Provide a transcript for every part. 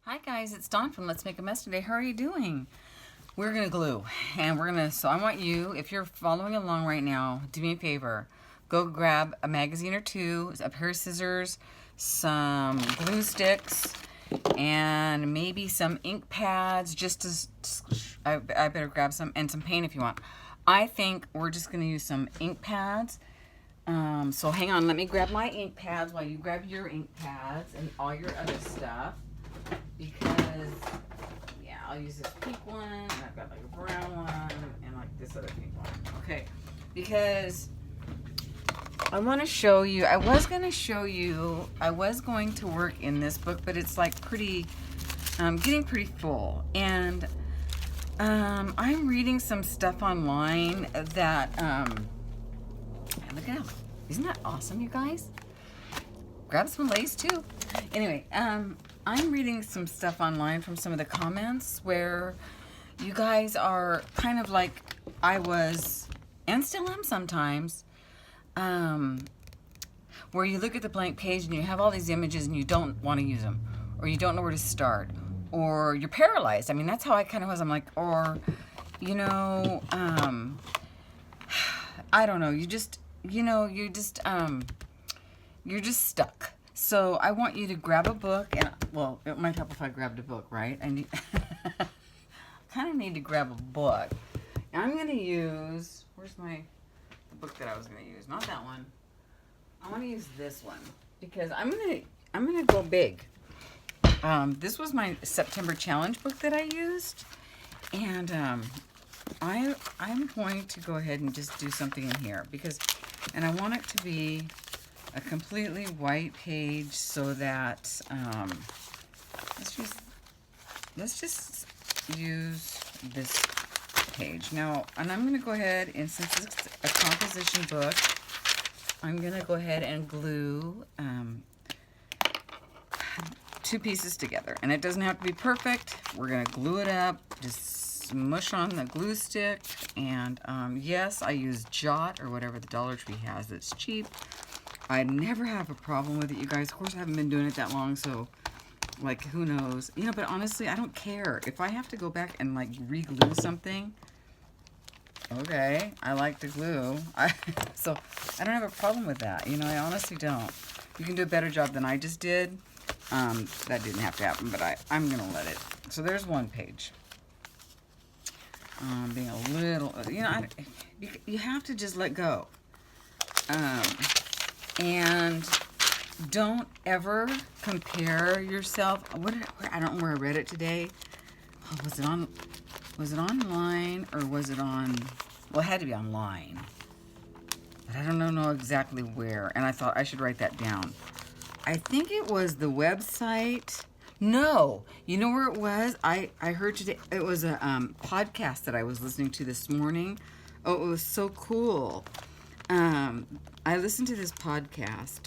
Hi guys, it's Dawn from Let's Make a Mess today. How are you doing? We're going to glue, and so I want you, if you're following along right now, do me a favor. Go grab a magazine or two, a pair of scissors, some glue sticks, and maybe some ink pads, I better grab some, and some paint if you want. I think we're just going to use some ink pads. So hang on, let me grab my ink pads while you grab your ink pads and all your other stuff. Because, yeah, I'll use this pink one, and I've got like a brown one, and like this other pink one. Okay, because I want to show you, I was going to work in this book, but it's like pretty, getting pretty full. And I'm reading some stuff online that, look at that. Isn't that awesome, you guys? Grab some lace too. Anyway, I'm reading some stuff online from some of the comments where you guys are kind of like I was, and still am sometimes, where you look at the blank page and you have all these images and you don't want to use them, or you don't know where to start, or you're paralyzed. I mean, that's how I kind of was. I'm like, or, I don't know. You're just stuck. So I want you to grab a book, and well, it might help if I grabbed a book, right? I kind of need to grab a book. And I'm gonna use, where's the book that I was gonna use? Not that one. I want to use this one because I'm gonna go big. This was my September challenge book that I used, and I'm going to go ahead and just do something in here and I want it to be a completely white page so that let's just use this page now. And I'm going to go ahead, and since it's a composition book, I'm going to go ahead and glue two pieces together. And it doesn't have to be perfect. We're going to glue it up, just smush on the glue stick. And yes, I use Jot or whatever the Dollar Tree has that's cheap. I never have a problem with it, you guys. Of course, I haven't been doing it that long, so, like, who knows? But honestly, I don't care. If I have to go back and, like, re-glue something, okay, I like to glue. So, I don't have a problem with that. I honestly don't. You can do a better job than I just did. That didn't have to happen, but I'm going to let it. So, there's one page. Being a little, you have to just let go. And don't ever compare yourself. I don't know where I read it today. Oh, was it online or was it on? Well, it had to be online, but I don't know exactly where. And I thought I should write that down. I think it was the website. No, you know where it was? I heard today. It was a podcast that I was listening to this morning. Oh, it was so cool. I listen to this podcast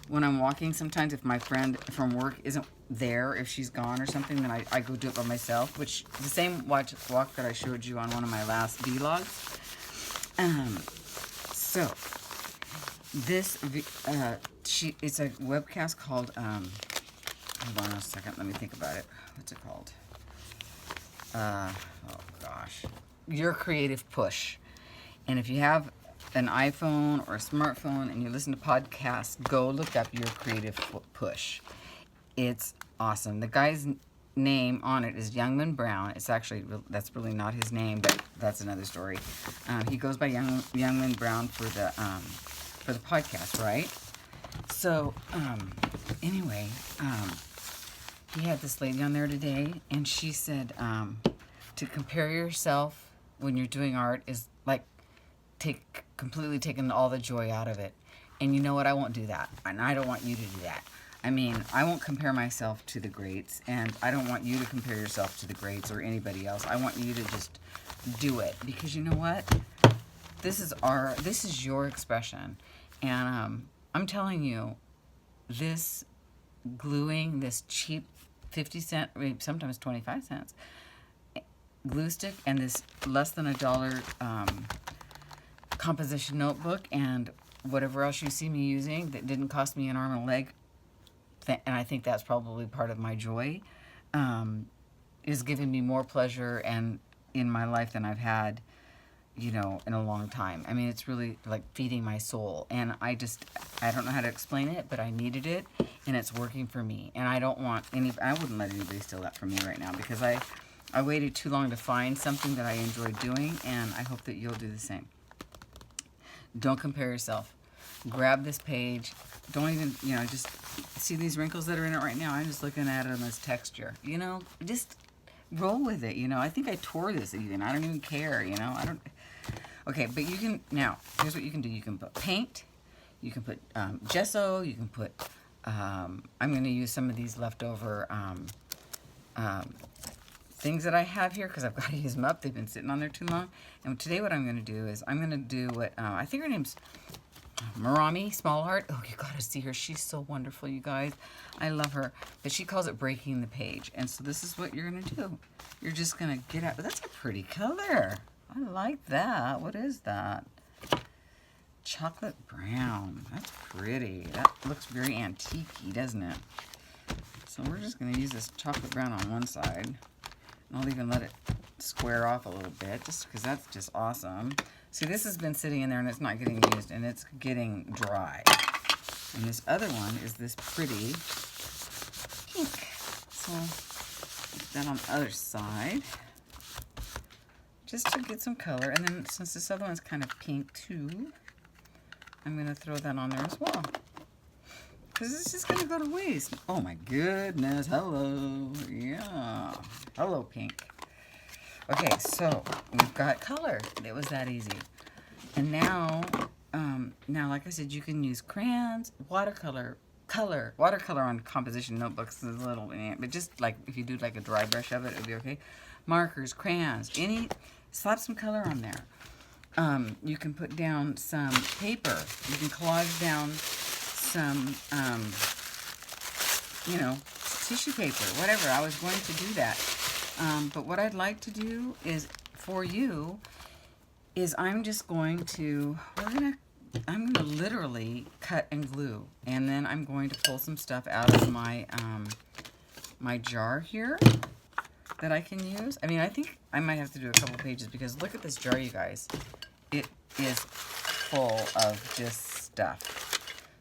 when I'm walking. Sometimes if my friend from work isn't there, if she's gone or something, then I go do it by myself, which the same walk that I showed you on one of my last vlogs. So this, it's a webcast called, hold on a second, let me think about it. What's it called? Oh gosh. Your Creative Push. And if you have an iPhone or a smartphone and you listen to podcasts, go look up Your Creative Push. It's awesome. The guy's name on it is Youngman Brown. It's actually, that's really not his name, but that's another story. He goes by Youngman Brown for the podcast, right? So, anyway, he had this lady on there today, and she said to compare yourself when you're doing art is like completely taking all the joy out of it. And you know what? I won't do that. And I don't want you to do that. I mean, I won't compare myself to the greats, and I don't want you to compare yourself to the greats or anybody else. I want you to just do it, because you know what? This is your expression. And I'm telling you, this gluing, this cheap 50-cent, sometimes 25 cents glue stick, and this less than $1 composition notebook, and whatever else you see me using that didn't cost me an arm and a leg, and I think that's probably part of my joy. is giving me more pleasure and in my life than I've had, in a long time. I mean, it's really like feeding my soul. And I don't know how to explain it, but I needed it and it's working for me. And I wouldn't let anybody steal that from me right now, because I waited too long to find something that I enjoyed doing, and I hope that you'll do the same. Don't compare yourself. Grab this page. Don't even, just see these wrinkles that are in it right now. I'm just looking at them as texture. Just roll with it. I think I tore this even. I don't even care, I don't. Okay, but you can, now, here's what you can do. You can put paint. You can put gesso. You can put, I'm going to use some of these leftover things that I have here because I've got to use them up. They've been sitting on there too long. And today what I'm going to do is I'm going to do what, I think her name's Marami Small Heart. Oh, you got to see her. She's so wonderful, you guys. I love her. But she calls it breaking the page. And so this is what you're going to do. You're just going to get out. But that's a pretty color. I like that. What is that? Chocolate brown. That's pretty. That looks very antique-y, doesn't it? So we're just going to use this chocolate brown on one side. And I'll even let it square off a little bit, just because that's just awesome. See, this has been sitting in there and it's not getting used, and it's getting dry. And this other one is this pretty pink. So put that on the other side, just to get some color. And then since this other one's kind of pink too, I'm going to throw that on there as well, because it's just going to go to waste. Oh my goodness. Hello. Yeah. Hello, pink. Okay, so we've got color. It was that easy. And now, like I said, you can use crayons, watercolor on composition notebooks is a little, but just like if you do like a dry brush of it, it'll be okay. Markers, crayons, slap some color on there. You can put down some paper. You can collage down some, tissue paper, whatever. I was going to do that. But what I'd like to do is, for you, is I'm going to literally cut and glue. And then I'm going to pull some stuff out of my, my jar here that I can use. I mean, I think I might have to do a couple pages, because look at this jar, you guys. It is full of just stuff.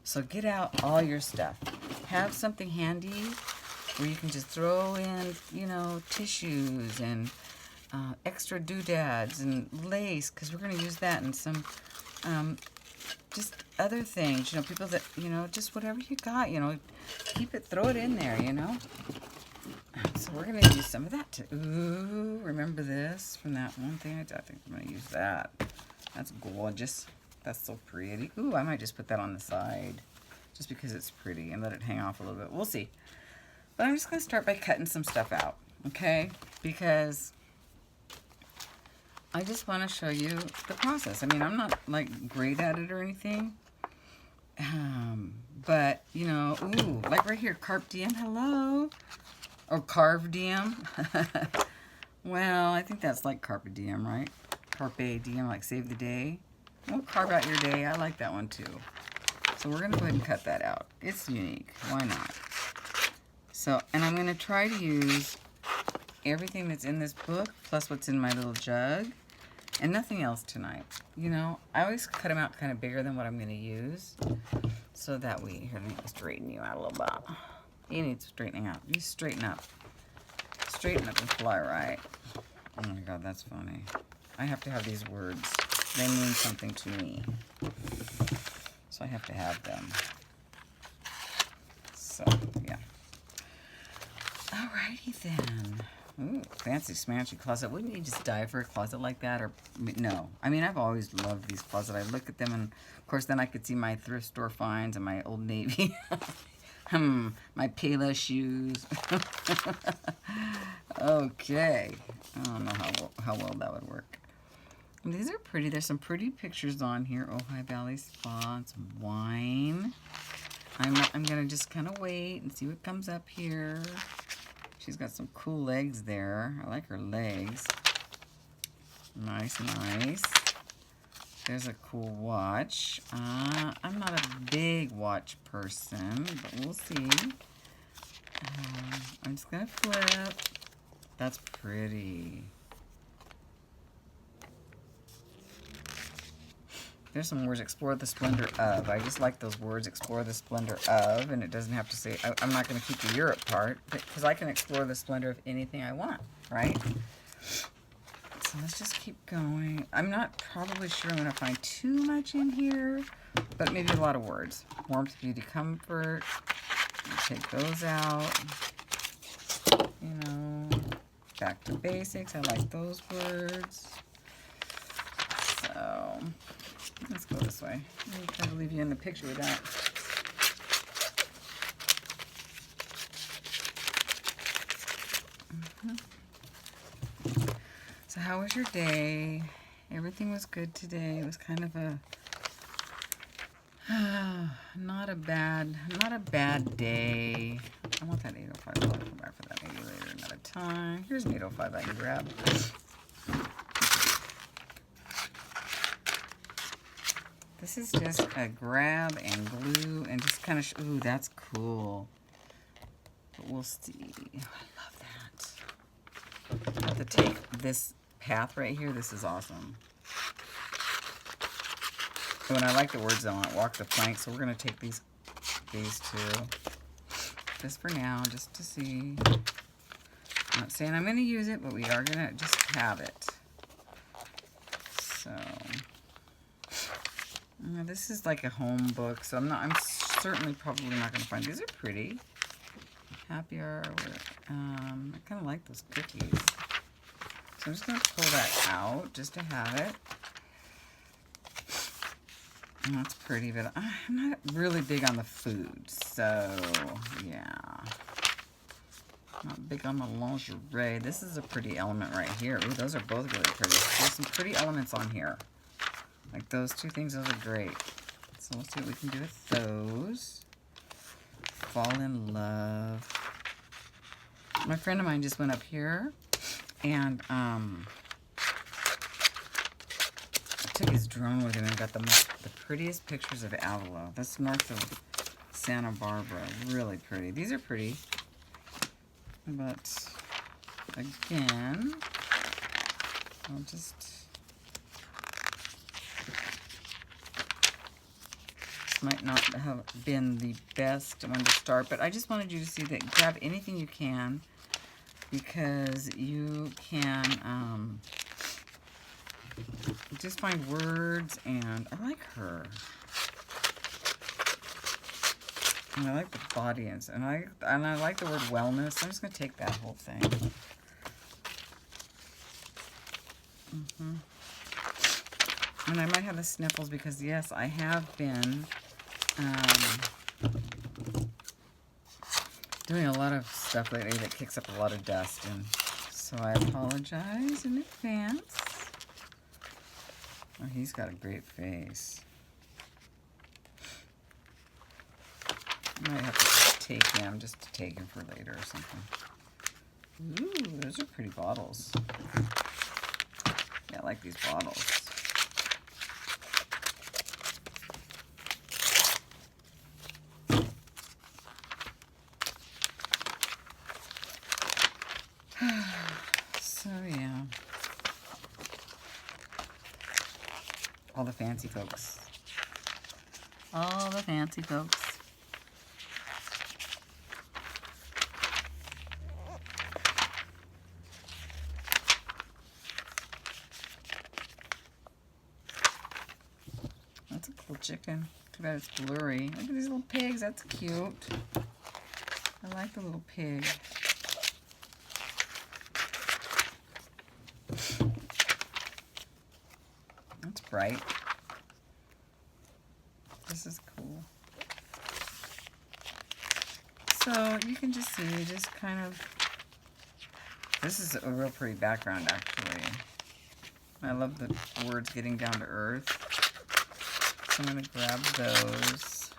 So get out all your stuff. Have something handy where you can just throw in, tissues and extra doodads and lace, because we're going to use that, and some just other things, people that, just whatever you got, keep it, throw it in there, So we're going to use some of that too. Ooh, remember this from that one thing? I think I'm going to use that. That's gorgeous. That's so pretty. Ooh, I might just put that on the side just because it's pretty and let it hang off a little bit. We'll see. But I'm just going to start by cutting some stuff out, okay? Because I just want to show you the process. I mean, I'm not, like, great at it or anything. But, ooh, like right here, Carpe Diem, hello. Or Carve Diem. Well, I think that's like Carpe Diem, right? Carpe Diem, like save the day. Well, carve out your day. I like that one, too. So we're going to go ahead and cut that out. It's unique. Why not? So, and I'm going to try to use everything that's in this book, plus what's in my little jug, and nothing else tonight. I always cut them out kind of bigger than what I'm going to use, so that here, let me straighten you out a little bit. You need straightening out. You straighten up. Straighten up and fly right. Oh my God, that's funny. I have to have these words. They mean something to me. So I have to have them. So, yeah. Alrighty then. Ooh, fancy smashy closet. Wouldn't you just die for a closet like that? Or no. I mean, I've always loved these closets. I look at them, and of course then I could see my thrift store finds and my Old Navy. My Payless shoes. Okay. I don't know how well that would work. These are pretty. There's some pretty pictures on here. Ojai Valley Spa and some wine. I'm gonna just kind of wait and see what comes up here. She's got some cool legs there. I like her legs. Nice, nice. There's a cool watch. I'm not a big watch person, but we'll see. I'm just gonna flip. That's pretty. There's some words, explore the splendor of. I just like those words, explore the splendor of, and it doesn't have to say, I'm not going to keep the Europe part, because I can explore the splendor of anything I want, right? So let's just keep going. I'm not probably sure I'm going to find too much in here, but maybe a lot of words. Warmth, beauty, comfort. Take those out. You know, back to basics. I like those words. So let's go this way. I'm trying to leave you in the picture with that. So how was your day? Everything was good today. It was kind of a not a bad day. I want that 805. I'll come back for that maybe later another time. Here's an 805 I can grab. This is just a grab and glue and just kind of, ooh, that's cool. But we'll see. I love that. I have to take this path right here. This is awesome. So, and I like the words on it, walk the plank. So we're going to take these two. Just for now, just to see. I'm not saying I'm going to use it, but we are going to just have it. So, this is like a home book, so I'm certainly probably not going to find. These are pretty. Happy hour. I kind of like those cookies. So I'm just going to pull that out just to have it. And that's pretty, but I'm not really big on the food, so yeah. Not big on the lingerie. This is a pretty element right here. Ooh, those are both really pretty. There's some pretty elements on here. Like those two things, those are great. So let's see what we can do with those. Fall in love. My friend of mine just went up here and took his drone with him and got the prettiest pictures of Avila. That's north of Santa Barbara. Really pretty. These are pretty. But again, I'll just this might not have been the best one to start, but I just wanted you to see that grab anything you can, because you can just find words. And I like her. And I like the body, and I like the word wellness. I'm just going to take that whole thing. And I might have the sniffles because, yes, I have been doing a lot of stuff lately that kicks up a lot of dust, and so I apologize in advance. Oh, he's got a great face. I might have to take him, just to take him for later or something. Ooh, those are pretty bottles. Yeah, I like these bottles. So, yeah. All the fancy folks. All the fancy folks. That's a cool chicken. Too bad it's blurry. Look at these little pigs. That's cute. I like the little pig. That's bright. This is cool. So you can just see, just kind of, this is a real pretty background actually. I love the words getting down to earth. So I'm going to grab those.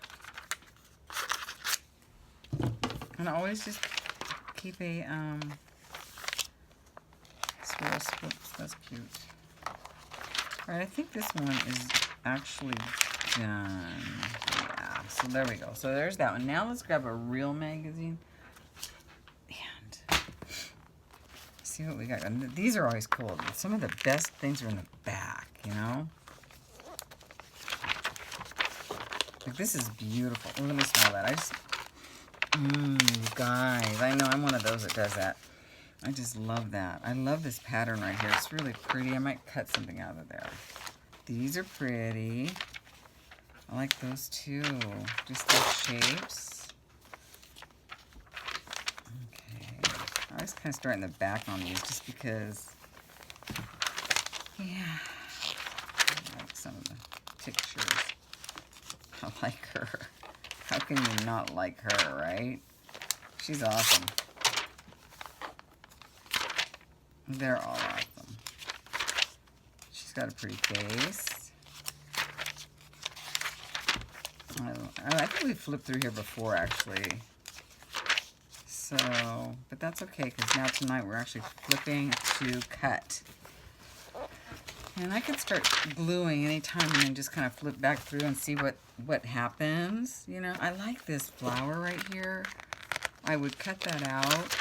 And I always just keep a swirl slips. That's cute. Alright, I think this one is actually done. Yeah, so there we go. So there's that one. Now let's grab a real magazine. see what we got. And these are always cool. Some of the best things are in the back, you know? Like, this is beautiful. Oh, let me smell that. You guys. I know I'm one of those that does that. I just love that. I love this pattern right here. It's really pretty. I might cut something out of there. These are pretty. I like those too. Just those shapes. Okay. I always kind of start in the back on these just because, yeah. I like some of the pictures. I like her. How can you not like her, right? She's awesome. They're all awesome. She's got a pretty face. I think we flipped through here before, actually. So, but that's okay, because now tonight we're actually flipping to cut. And I could start gluing anytime and then just kind of flip back through and see what happens. You know, I like this flower right here. I would cut that out.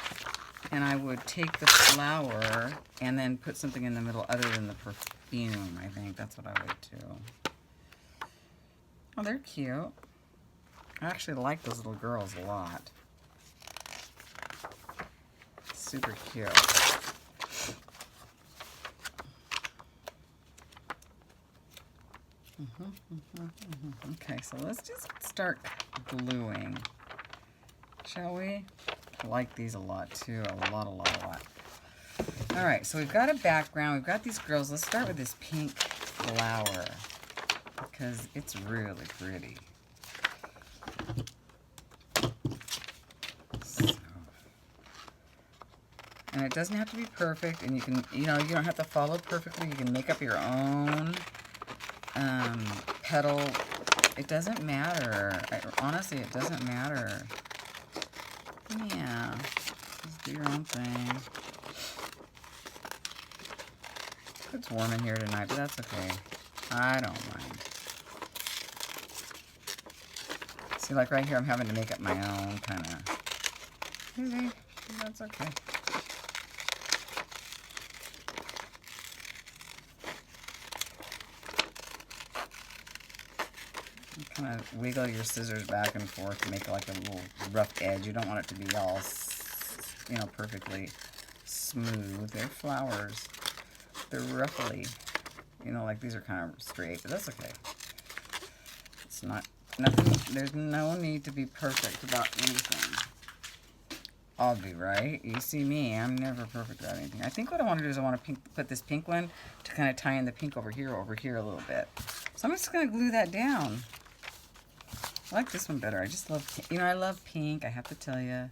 And I would take the flower and then put something in the middle other than the perfume, I think. That's what I would do. Oh, they're cute. I actually like those little girls a lot. Super cute. Okay, so let's just start gluing. Shall we? I like these a lot too. A lot. All right, so we've got a background. We've got these girls. Let's start with this pink flower because it's really pretty. So, and it doesn't have to be perfect, and you can, you know, you don't have to follow perfectly. You can make up your own petal. It doesn't matter. Honestly, it doesn't matter. Yeah, just do your own thing. It's warm in here tonight, but that's okay. I don't mind. See, like right here, I'm having to make up my own kind of. Easy. That's okay. Kind of wiggle your scissors back and forth to make like a little rough edge. You don't want it to be all, you know, perfectly smooth. They're flowers. They're roughly, you know, like these are kind of straight, but that's okay. It's not, nothing, there's no need to be perfect about anything. I'll be right. You see me, I'm never perfect about anything. I think what I want to do is I want to put this pink one to kind of tie in the pink over here a little bit. So I'm just going to glue that down. I like this one better. I just love, you know, I love pink. I have to tell you,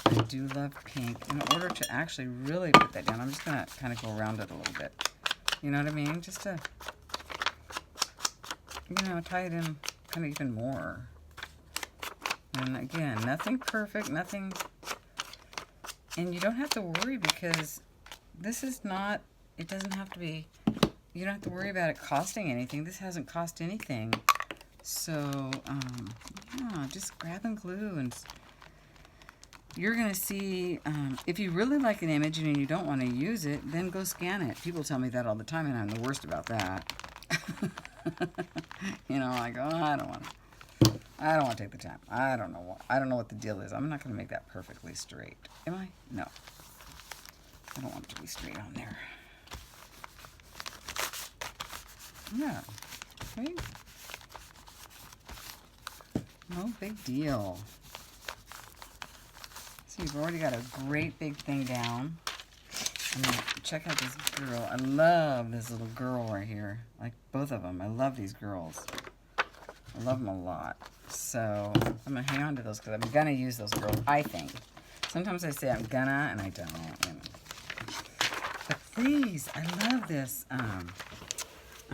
I do love pink. In order to actually really put that down, I'm just going to kind of go around it a little bit. You know what I mean? Just to, you know, tie it in kind of even more. And again, nothing perfect, nothing, and you don't have to worry because this is not, it doesn't have to be, you don't have to worry about it costing anything. This hasn't cost anything. So, yeah, just grab and glue, and you're going to see, if you really like an image and you don't want to use it, then go scan it. People tell me that all the time, and I'm the worst about that. You know, I go, I don't want to take the time. I don't know what the deal is. I'm not going to make that perfectly straight. Am I? No. I don't want it to be straight on there. Yeah. Right? No big deal. So you've already got a great big thing down. And check out this girl. I love this little girl right here. Like both of them. I love these girls. I love them a lot. So I'm going to hang on to those because I'm going to use those girls, I think. Sometimes I say I'm gonna and I don't. You know. But these, I love this. I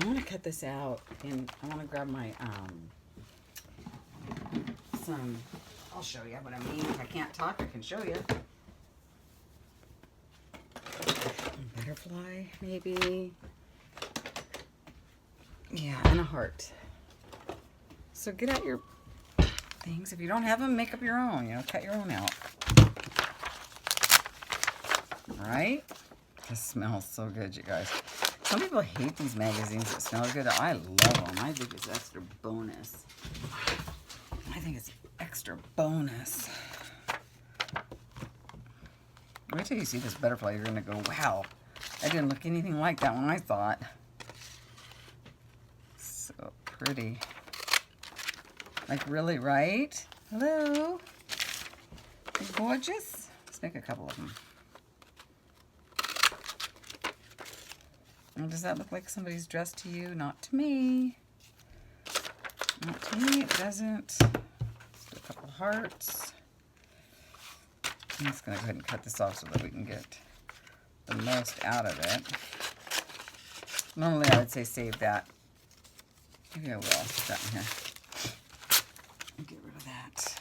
want to cut this out and I want to grab my, I'll show you what I mean. If I can't talk, I can show you. A butterfly, maybe. Yeah, and a heart. So get out your things. If you don't have them, make up your own. You know, cut your own out. right? This smells so good, you guys. Some people hate these magazines that smell good. I love them. I think it's extra bonus. I think it's extra bonus. Wait till you see this butterfly. You're going to go, wow, that didn't look anything like that one I thought. So pretty. Like, really, right? Hello? You're gorgeous. Let's make a couple of them. And does that look like somebody's dressed to you? Not to me. Not to me, it doesn't. Let's do a couple hearts. I'm just going to go ahead and cut this off so that we can get the most out of it. Normally I would say save that. Maybe I will. I'll put that in here. Get rid of that.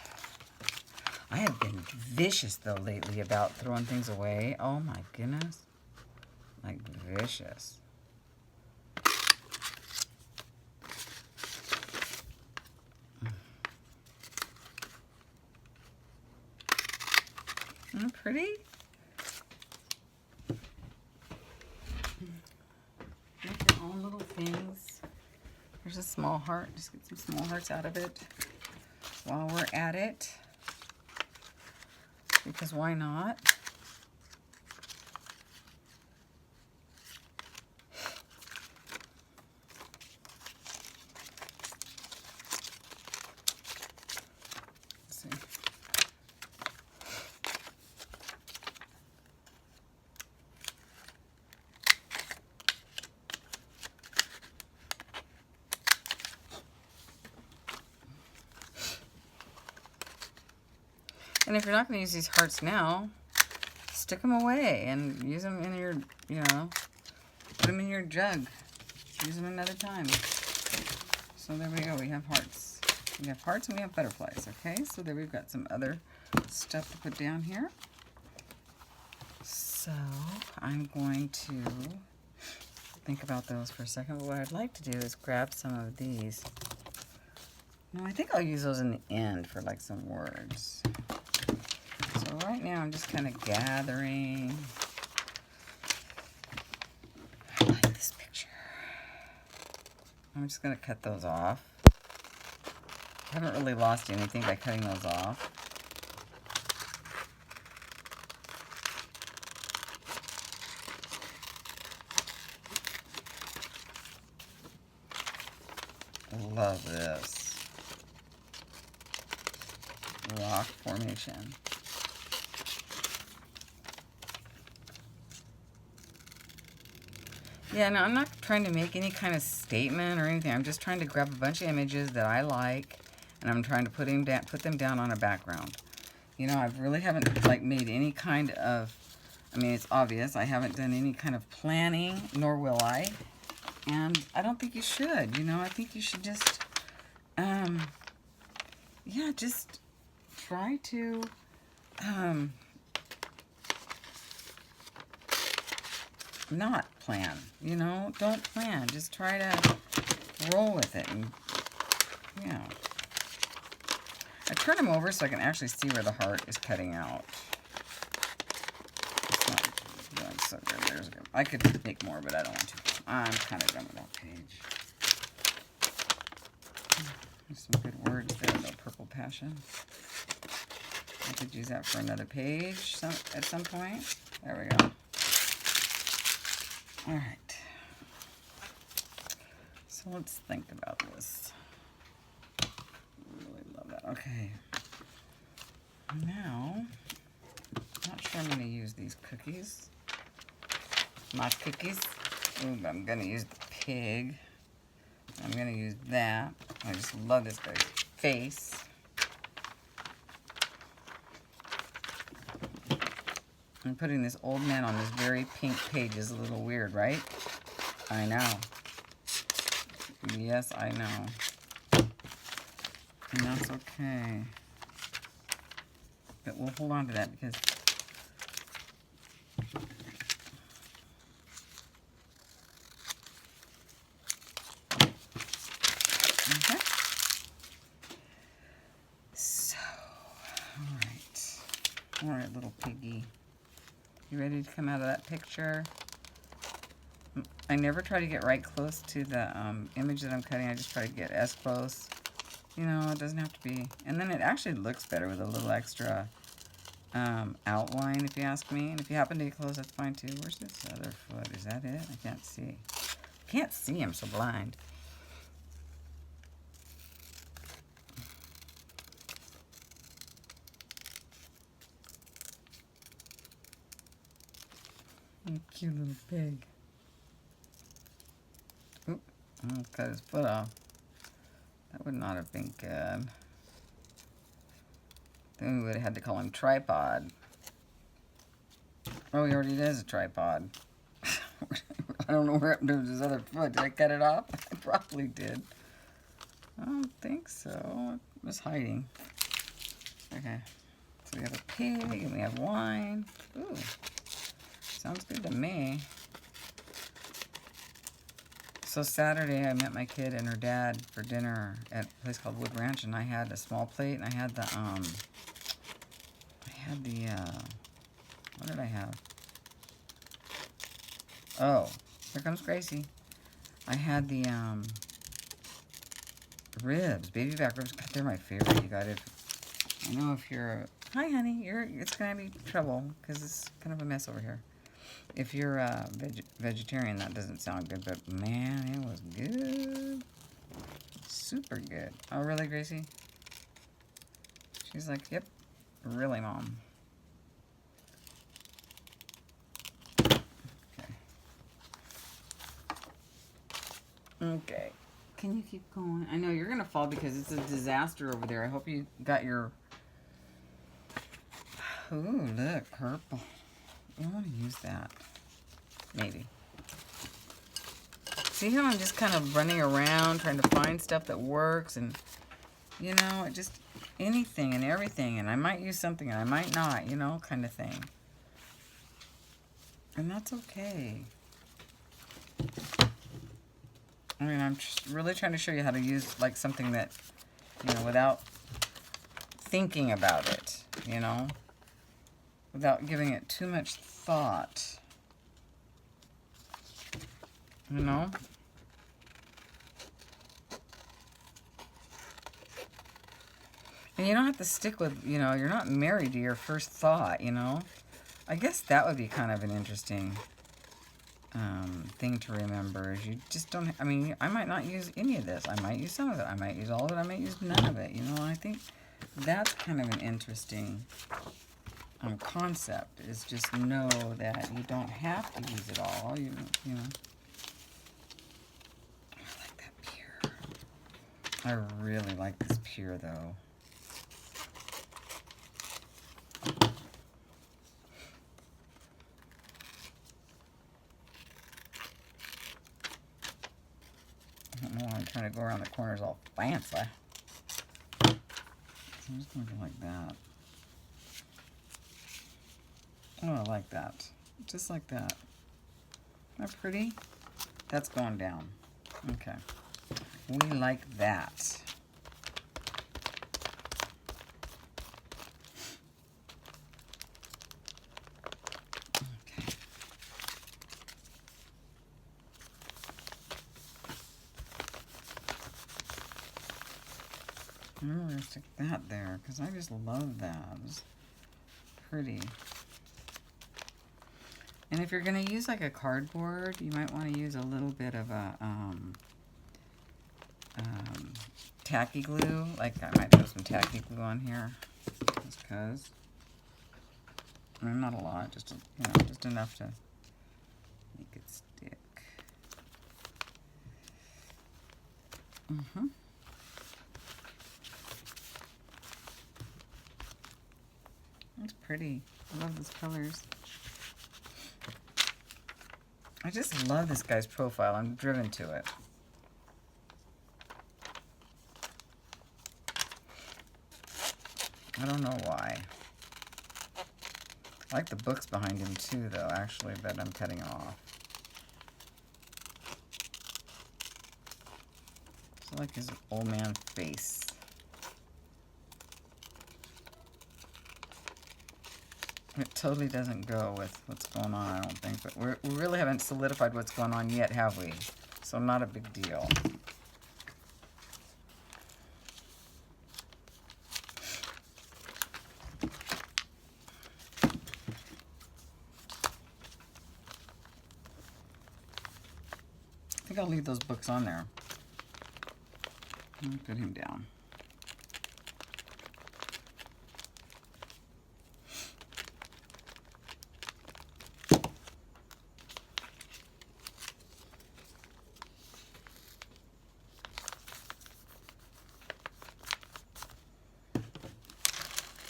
I have been vicious though lately about throwing things away. Oh my goodness. Like vicious. Isn't it pretty? Make your own little things. There's a small heart. Just get some small hearts out of it while we're at it. Because why not? Let's see. And if you're not going to use these hearts now, stick them away and use them in your, you know, put them in your jug. Use them another time. So there we go. We have hearts. We have hearts and we have butterflies. Okay, so there we've got some other stuff to put down here. So I'm going to think about those for a second. But what I'd like to do is grab some of these. No, I think I'll use those in the end for like some words. So right now I'm just kind of gathering. I like this picture. I'm just going to cut those off. I haven't really lost anything by cutting those off. I love this. Rock formation. Yeah, no, I'm not trying to make any kind of statement or anything. I'm just trying to grab a bunch of images that I like, and I'm trying to put them down on a background. You know, I really haven't like made any kind of, I mean, it's obvious I haven't done any kind of planning, nor will I. And I don't think you should. You know, I think you should just, yeah, just try to, not plan, you know, don't plan, just try to roll with it. And yeah, I turn them over so I can actually see where the heart is cutting out. It's not doing so good. There's a good, I could make more, but I don't want to. I'm kind of done with that page. There's some good words there. No purple passion. I could use that for another page at some point. There we go. All right, so let's think about this. I really love that. Okay, now, not sure I'm going to use these cookies. My cookies. Ooh, I'm going to use the pig. I'm going to use that. I just love this guy's face. And putting this old man on this very pink page is a little weird, right? I know. Yes, I know. And that's okay. But we'll hold on to that because... Okay. So, all right, little piggy. You ready to come out of that picture? I never try to get right close to the image that I'm cutting. I just try to get as close. You know, it doesn't have to be. And then it actually looks better with a little extra outline, if you ask me. And if you happen to get close, that's fine too. Where's this other foot? Is that it? I can't see. I can't see. I'm so blind. Cute little pig. Oop, I'll cut his foot off. That would not have been good. Then we would have had to call him Tripod. Oh, he already does a tripod. I don't know where happened to his other foot. Did I cut it off? I probably did. I don't think so. It was hiding. Okay. So we have a pig and we have wine. Ooh. Sounds good to me. So Saturday I met my kid and her dad for dinner at a place called Wood Ranch, and I had a small plate and I had the what did I have? Oh, here comes Gracie. I had the ribs, baby back ribs. God, they're my favorite. You gotta, I know if you're hi honey, it's gonna be trouble because it's kind of a mess over here. If you're a vegetarian, that doesn't sound good, but man, it was good. Super good. Oh, really, Gracie? She's like, yep, really, Mom. Okay. Can you keep going? I know you're going to fall because it's a disaster over there. I hope you got your... Ooh, look, purple. I want to use that. Maybe. See how I'm just kind of running around trying to find stuff that works, and, you know, it just anything and everything, and I might use something and I might not, you know, kind of thing. And that's okay. I mean, I'm just really trying to show you how to use, like, something that, you know, without thinking about it, you know, without giving it too much thought, you know. And you don't have to stick with, you know, you're not married to your first thought, you know. I guess that would be kind of an interesting thing to remember, is you just don't, I mean, I might not use any of this. I might use some of it. I might use all of it. I might use none of it, you know. And I think that's kind of an interesting concept, is just know that you don't have to use it all, you know. I like that pear. I really like this pear, though. I don't know why I'm trying to go around the corners all fancy. So I'm just going to go like that. Oh, I like that. Just like that. Isn't that pretty? That's going down. Okay. We like that. I'm going to stick that there because I just love that. It's pretty. And if you're going to use like a cardboard, you might want to use a little bit of a tacky glue. Like I might throw some tacky glue on here just because. I mean, not a lot, just, you know, just enough to make it stick. It's pretty. I love those colors. I just love this guy's profile. I'm driven to it. I don't know why. I like the books behind him too, though, actually, that I'm cutting off. It's like his old man face. It totally doesn't go with what's going on, I don't think. But we really haven't solidified what's going on yet, have we? So not a big deal. I think I'll leave those books on there. I'll put him down.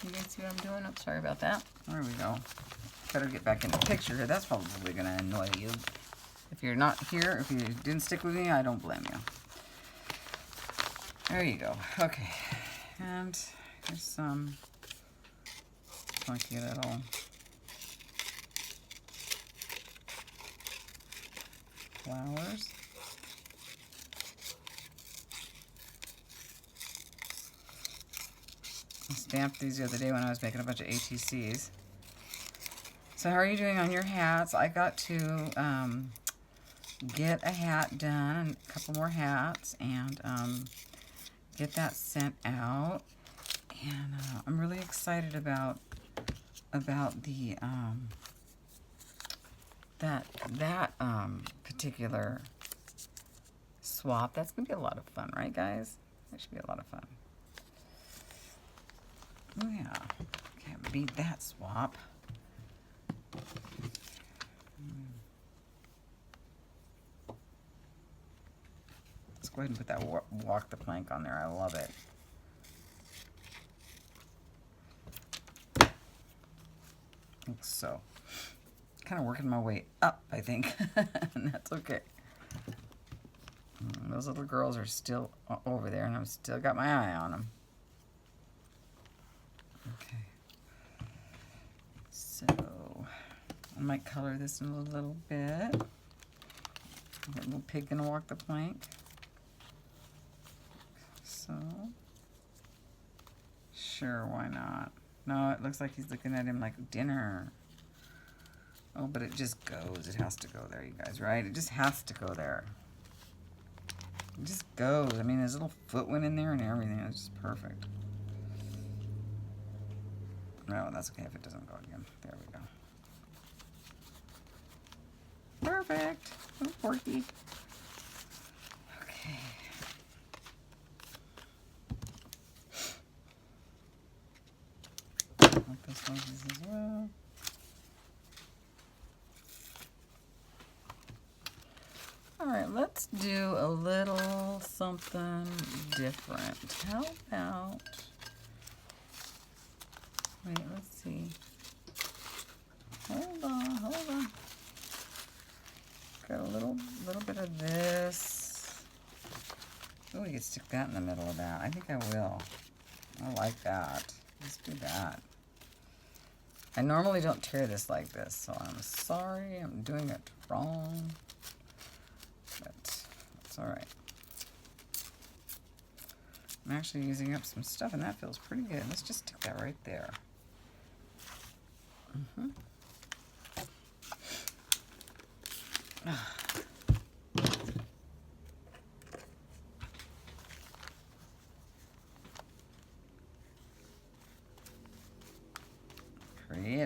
You guys see what I'm doing? Oh, sorry about that. There we go. Better get back in the picture here. That's probably going to annoy you. If you're not here, if you didn't stick with me, I don't blame you. There you go. Okay. And here's some funky little flowers. I stamped these the other day when I was making a bunch of ATCs. So how are you doing on your hats? I got to get a hat done, a couple more hats, and get that sent out. And I'm really excited about the that particular swap. That's gonna be a lot of fun, right, guys? That should be a lot of fun. Oh yeah, can't beat that swap. Let's go ahead and put that walk the plank on there. I love it. Like so. Kind of working my way up, I think. And that's okay. Those little girls are still over there, and I've still got my eye on them. Okay. So, I might color this in a little bit. A little pig gonna walk the plank. So, sure, why not? No, it looks like he's looking at him like dinner. Oh, but it just goes. It has to go there, you guys, right? It just has to go there. It just goes. I mean, his little foot went in there and everything. It's just perfect. No, that's okay if it doesn't go again. There we go. Perfect. Oh, Porky. Okay. Like this one as well. Alright, let's do a little something different. How about... Wait, let's see. Hold on. Got a little bit of this. Oh, we could stick that in the middle of that. I think I will. I like that. Let's do that. I normally don't tear this like this, so I'm sorry. I'm doing it wrong. But it's alright. I'm actually using up some stuff, and that feels pretty good. Let's just stick that right there. Pretty.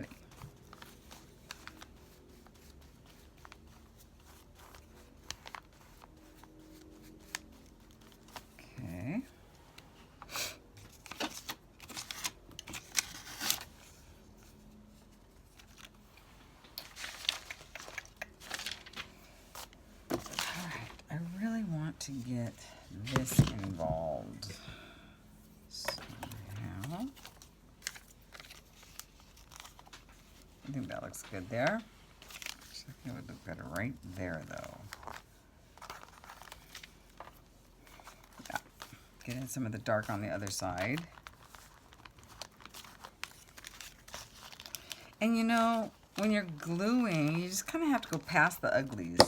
Okay. To get this involved somehow. I think that looks good there. I think it would look better right there, though. Yeah. Get in some of the dark on the other side. And you know, when you're gluing, you just kind of have to go past the uglies.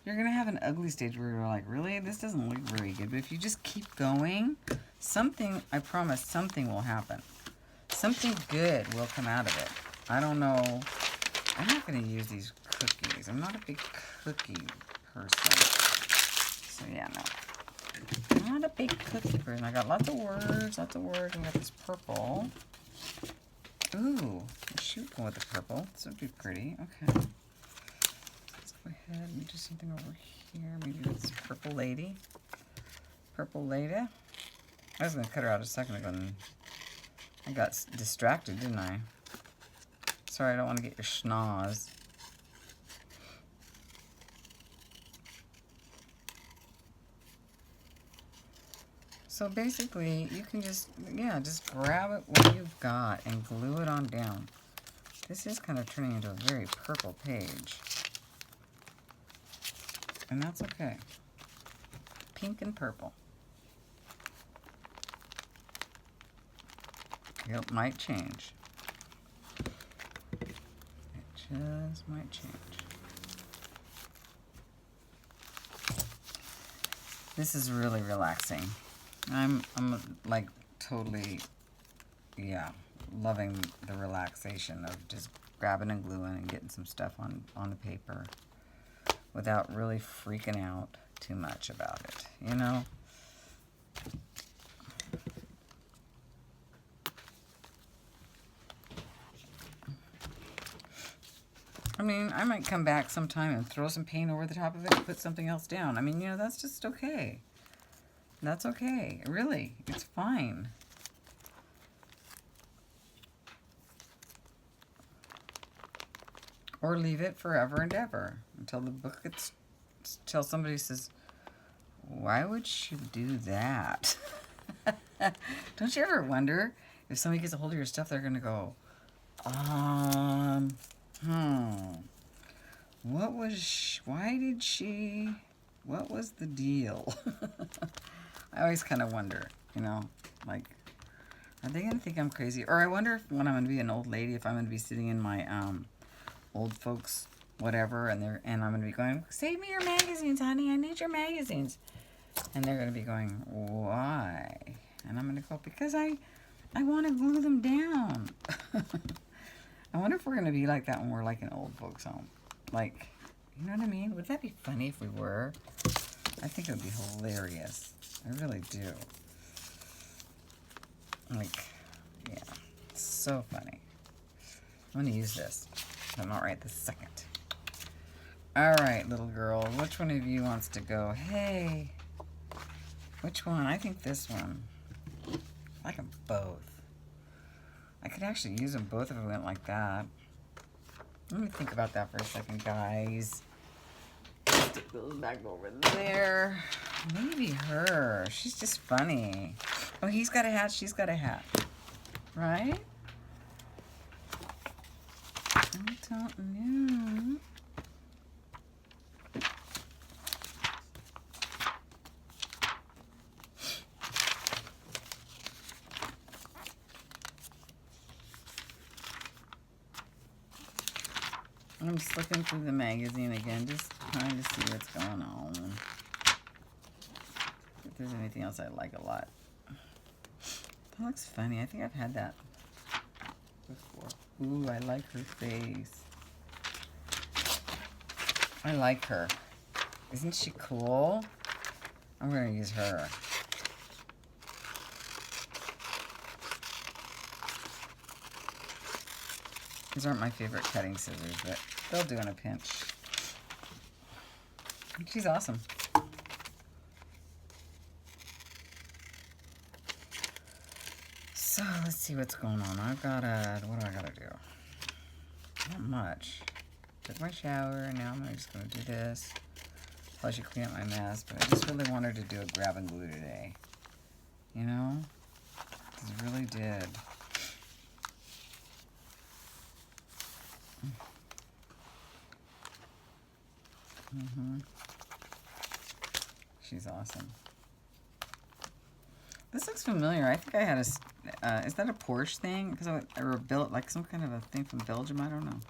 You're going to have an ugly stage where you're like, really? This doesn't look very good. But if you just keep going, something, I promise, something will happen. Something good will come out of it. I don't know. I'm not going to use these cookies. I'm not a big cookie person. So yeah, no. Not a big cookie person. I got lots of words, I got this purple. Ooh, a shoot going with the purple. This would be pretty. Okay. Let's go ahead and do something over here. Maybe this purple lady. Purple lady. I was going to cut her out a second ago and I got distracted, didn't I? Sorry, I don't want to get your schnoz. So basically, you can just grab it what you've got and glue it on down. This is kind of turning into a very purple page. And that's okay. Pink and purple. It might change. It just might change. This is really relaxing. I'm like totally, yeah, loving the relaxation of just grabbing and gluing and getting some stuff on the paper without really freaking out too much about it, you know? I mean, I might come back sometime and throw some paint over the top of it and put something else down. I mean, you know, that's just okay. That's okay. Really, it's fine. Or leave it forever and ever until the book gets, till somebody says, why would you do that? Don't you ever wonder if somebody gets a hold of your stuff, they're going to go, what was, what was the deal? I always kind of wonder, you know, like, are they going to think I'm crazy? Or I wonder if when I'm going to be an old lady, if I'm going to be sitting in my old folks whatever, and I'm going to be going, save me your magazines, honey, I need your magazines. And they're going to be going, why? And I'm going to go, because I want to glue them down. I wonder if we're going to be like that when we're like an old folks home. Like, you know what I mean? Would that be funny if we were? I think it would be hilarious. I really do. Like, yeah, it's so funny. I'm going to use this. I'm not right this second. All right, little girl. Which one of you wants to go? Hey. Which one? I think this one. I like them both. I could actually use them both if it went like that. Let me think about that for a second, guys. Stick those back over there. Maybe her. She's just funny. Oh, he's got a hat. She's got a hat. Right? I don't know. I'm just looking through the magazine again, just trying to see what's going on. If there's anything else I like a lot. That looks funny. I think I've had that before. Ooh, I like her face. I like her. Isn't she cool? I'm going to use her. These aren't my favorite cutting scissors, but they'll do in a pinch. She's awesome. So let's see what's going on. I've got what do I gotta do? Not much. Took my shower, and now I'm just gonna do this. Plus, you clean up my mess, but I just really wanted to do a grab and glue today. You know? I really did. She's awesome. This looks familiar. I think I had a, is that a Porsche thing? Because I built like some kind of a thing from Belgium. I don't know.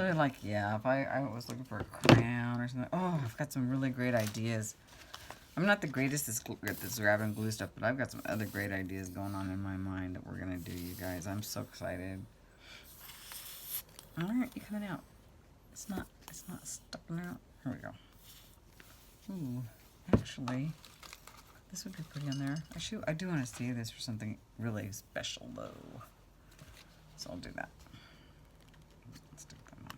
So like, yeah, if I was looking for a crown or something. Oh, I've got some really great ideas. I'm not the greatest at this grabbing glue stuff, but I've got some other great ideas going on in my mind that we're gonna do, you guys. I'm so excited. All right, you coming out? It's not sticking out. Here we go. Ooh, actually, this would be pretty on there. I do want to save this for something really special though, so I'll do that. Let's stick them on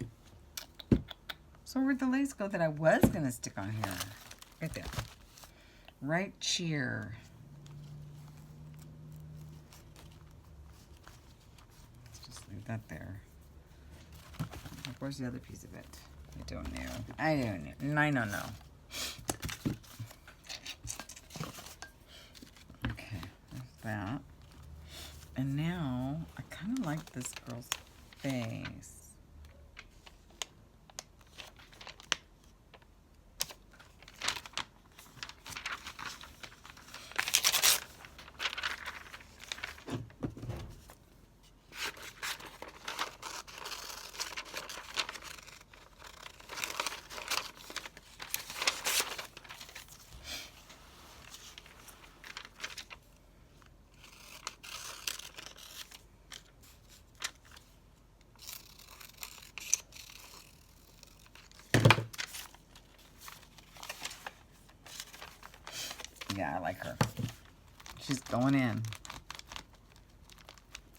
there. So where'd the lace go that I was gonna stick on here? Right there. Right cheer. Let's just leave that there. Where's the other piece of it? I don't know. I don't know. Okay, there's that. And now, I kind of like this girl's face. Yeah, I like her. She's going in.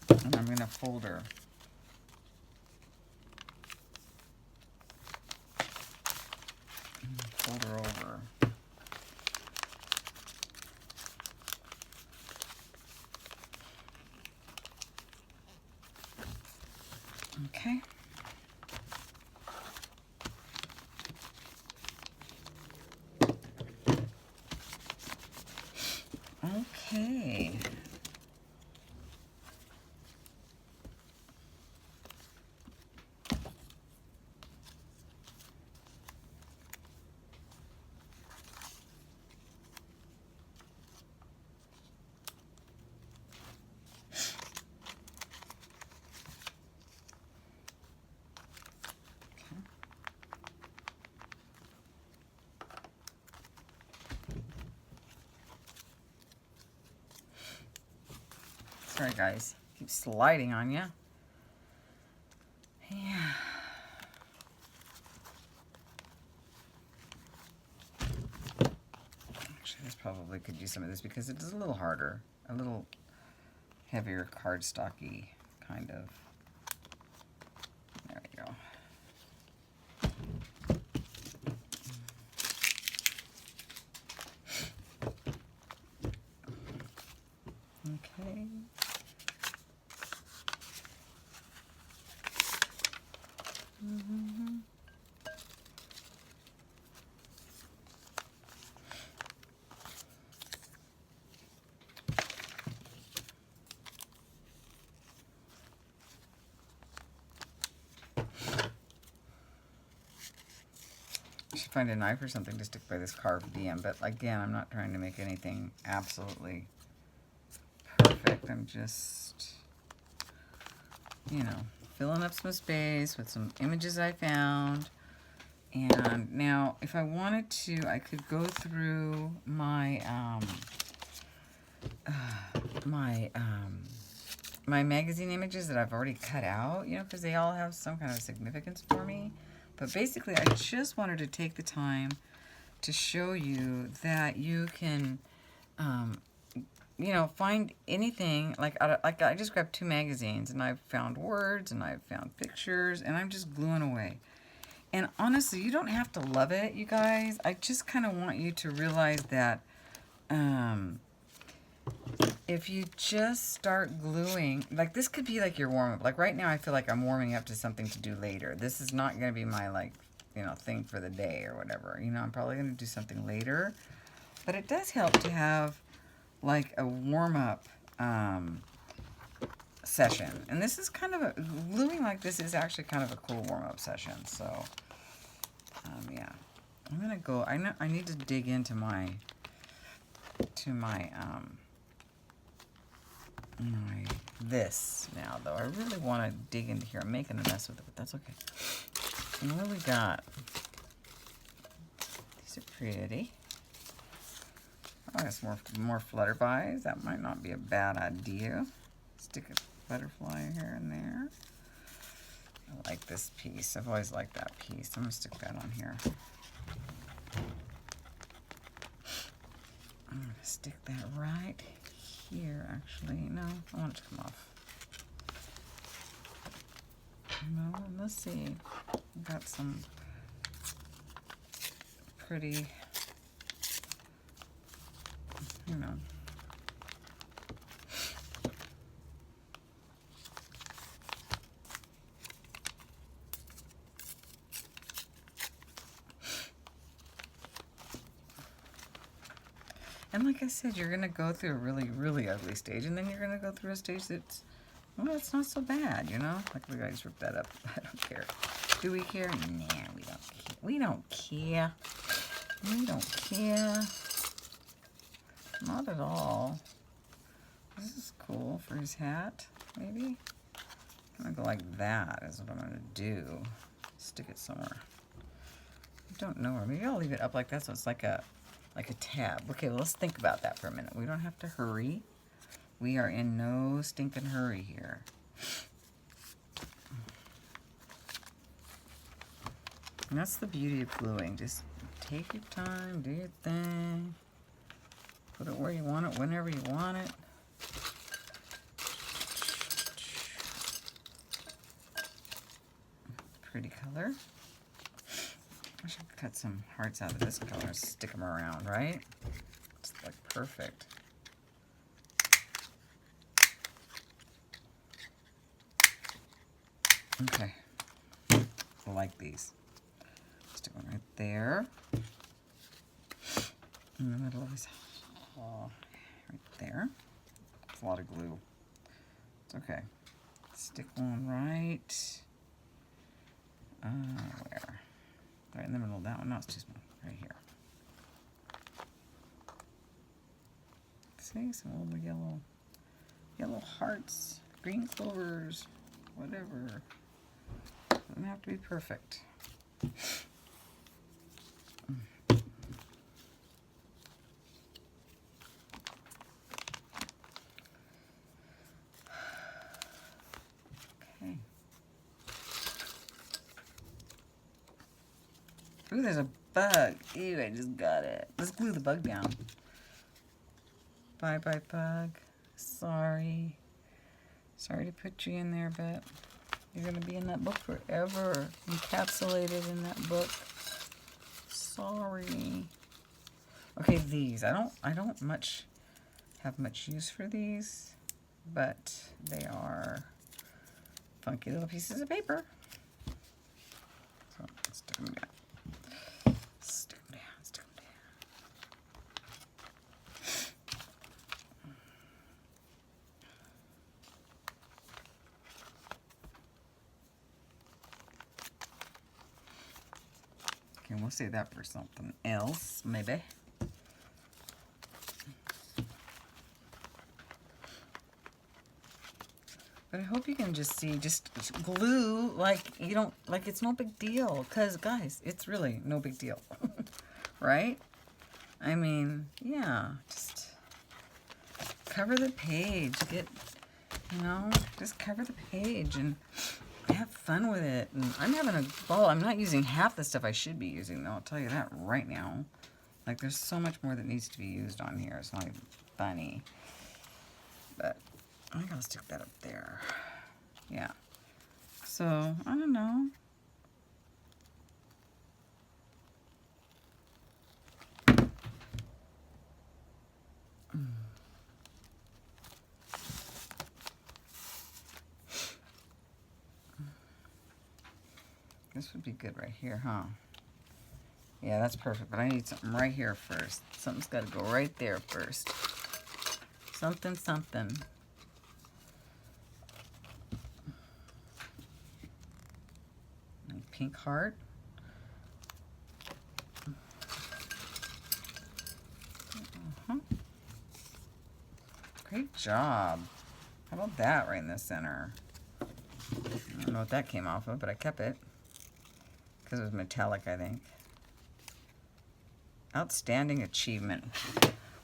And I'm going to fold her. Fold her over. Okay. Okay. Sorry, guys. Keep sliding on you. Yeah. Actually, this probably could use some of this because it is a little harder. A little heavier cardstocky kind of. There we go. Okay. I should find a knife or something to stick by this carved DM, but again, I'm not trying to make anything absolutely perfect. I'm just, you know, filling up some space with some images I found. And now, if I wanted to, I could go through my my magazine images that I've already cut out, you know, because they all have some kind of significance for me. But basically, I just wanted to take the time to show you that you can, you know, find anything. Like I just grabbed 2 magazines, and I've found words, and I've found pictures, and I'm just gluing away. And honestly, you don't have to love it, you guys. I just kind of want you to realize that if you just start gluing, like this could be like your warm-up. Like right now, I feel like I'm warming up to something to do later. This is not going to be my, like, you know, thing for the day or whatever. You know, I'm probably going to do something later. But it does help to have, like, a warm-up session. And this is kind of a, gluing like this is actually kind of a cool warm-up session. So, yeah. I'm going to go, I need to dig into my, my this now, though. I really want to dig into here. I'm making a mess with it, but that's okay. And what do we got? These are pretty. Oh, there's more flutterbies. That might not be a bad idea. Stick a butterfly here and there. I like this piece. I've always liked that piece. I'm going to stick that on here. I'm going to stick that right here, actually. No, I want it to come off. No, let's see. I've got some pretty, you know. And like I said, you're going to go through a really, really ugly stage, and then you're going to go through a stage that's, well, it's not so bad, you know? Like, look, I just ripped that up. I don't care. Do we care? Nah, we don't care. We don't care. We don't care. Not at all. This is cool for his hat, maybe? I'm going to go like that is what I'm going to do. Stick it somewhere. I don't know where. Maybe I'll leave it up like that so it's like a tab. Okay, well, let's think about that for a minute. We don't have to hurry. We are in no stinking hurry here. And that's the beauty of gluing. Just take your time, do your thing. Put it where you want it, whenever you want it. Pretty color. I should cut some hearts out of this color and stick them around, right? It's like perfect. Okay. I like these. Stick one right there. In the middle of his right there. It's a lot of glue. It's okay. Stick one right. Where? Right in the middle of that one. No, it's too small. Right here. See, some little yellow hearts, green clovers, whatever. Doesn't have to be perfect. Okay. Ooh, there's a bug. Ew, I just got it. Let's glue the bug down. Bye, bye, bug. Sorry. Sorry to put you in there, but you're going to be in that book forever. Encapsulated in that book. Sorry. Okay, these. I don't have much use for these, but they are funky little pieces of paper. So let's stick them down. Stick them down, stick them down. Okay, we'll save that for something else, maybe. But I hope you can just see, just glue like you don't, like it's no big deal. Because, guys, it's really no big deal. Right? I mean, yeah, just cover the page. Get, you know, just cover the page and have fun with it. And I'm having a ball. I'm not using half the stuff I should be using, though. I'll tell you that right now. Like, there's so much more that needs to be used on here. It's not even funny. But I gotta stick that up there. Yeah. So, I don't know. This would be good right here, huh? Yeah, that's perfect, but I need something right here first. Something's got to go right there first. Something, something. Pink heart. Great job. How about that right in the center? I don't know what that came off of, but I kept it. Because it was metallic, I think. Outstanding achievement.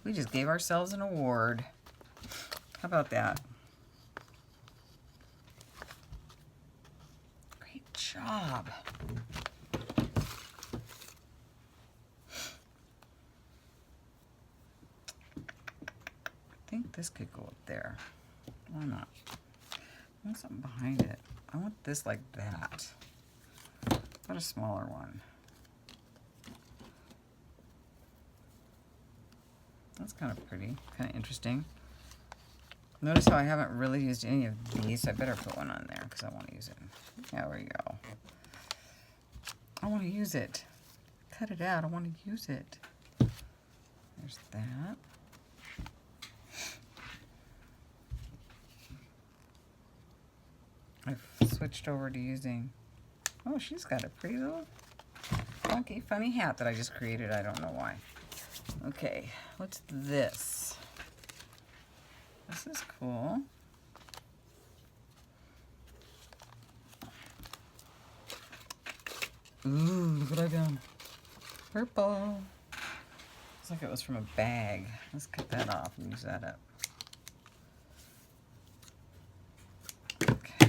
We just gave ourselves an award. How about that? Great job. I think this could go up there. Why not? I want something behind it. I want this like that. What a smaller one. That's kind of pretty, kind of interesting. Notice how I haven't really used any of these. I better put one on there because I want to use it. Yeah, there we go. I want to use it. Cut it out. I want to use it. There's that. I've switched over to using... Oh, she's got a pretty little funky, funny hat that I just created. I don't know why. Okay, what's this? This is cool. Ooh, look what I done. Purple. Looks like it was from a bag. Let's cut that off and use that up. Okay.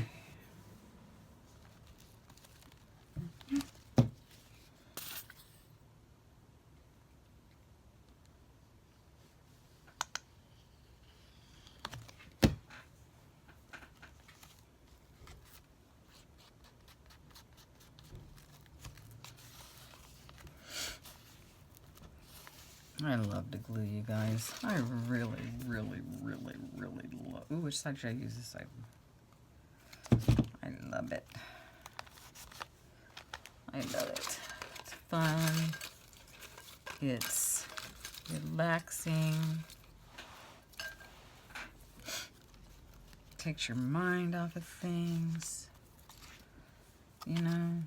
I love to glue, you guys. I really, really, really, really love... Ooh, which side should I use? This side. I love it. I love it. It's fun. It's relaxing. Takes your mind off of things. You know?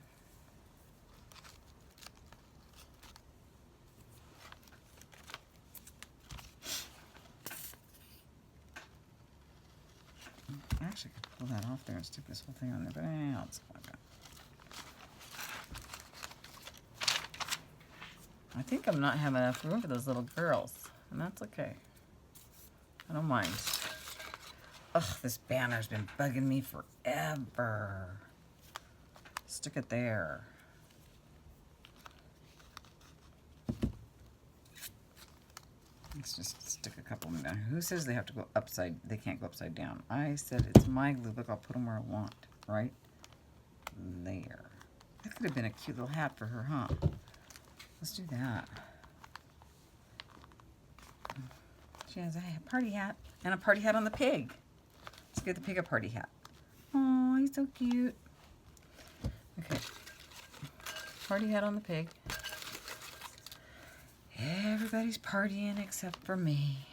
I actually could pull that off there and stick this whole thing on there, but anyhow, it's going on. I think I'm not having enough room for those little girls, and that's okay. I don't mind. Ugh, this banner's been bugging me forever. Stick it there. Let's just stick a couple of them down. Who says they have to go upside? They can't go upside down. I said it's my glue book. I'll put them where I want. Right there. That could have been a cute little hat for her, huh? Let's do that. She has a party hat and a party hat on the pig. Let's get the pig a party hat. Oh, he's so cute. Okay. Party hat on the pig. Everybody's partying except for me.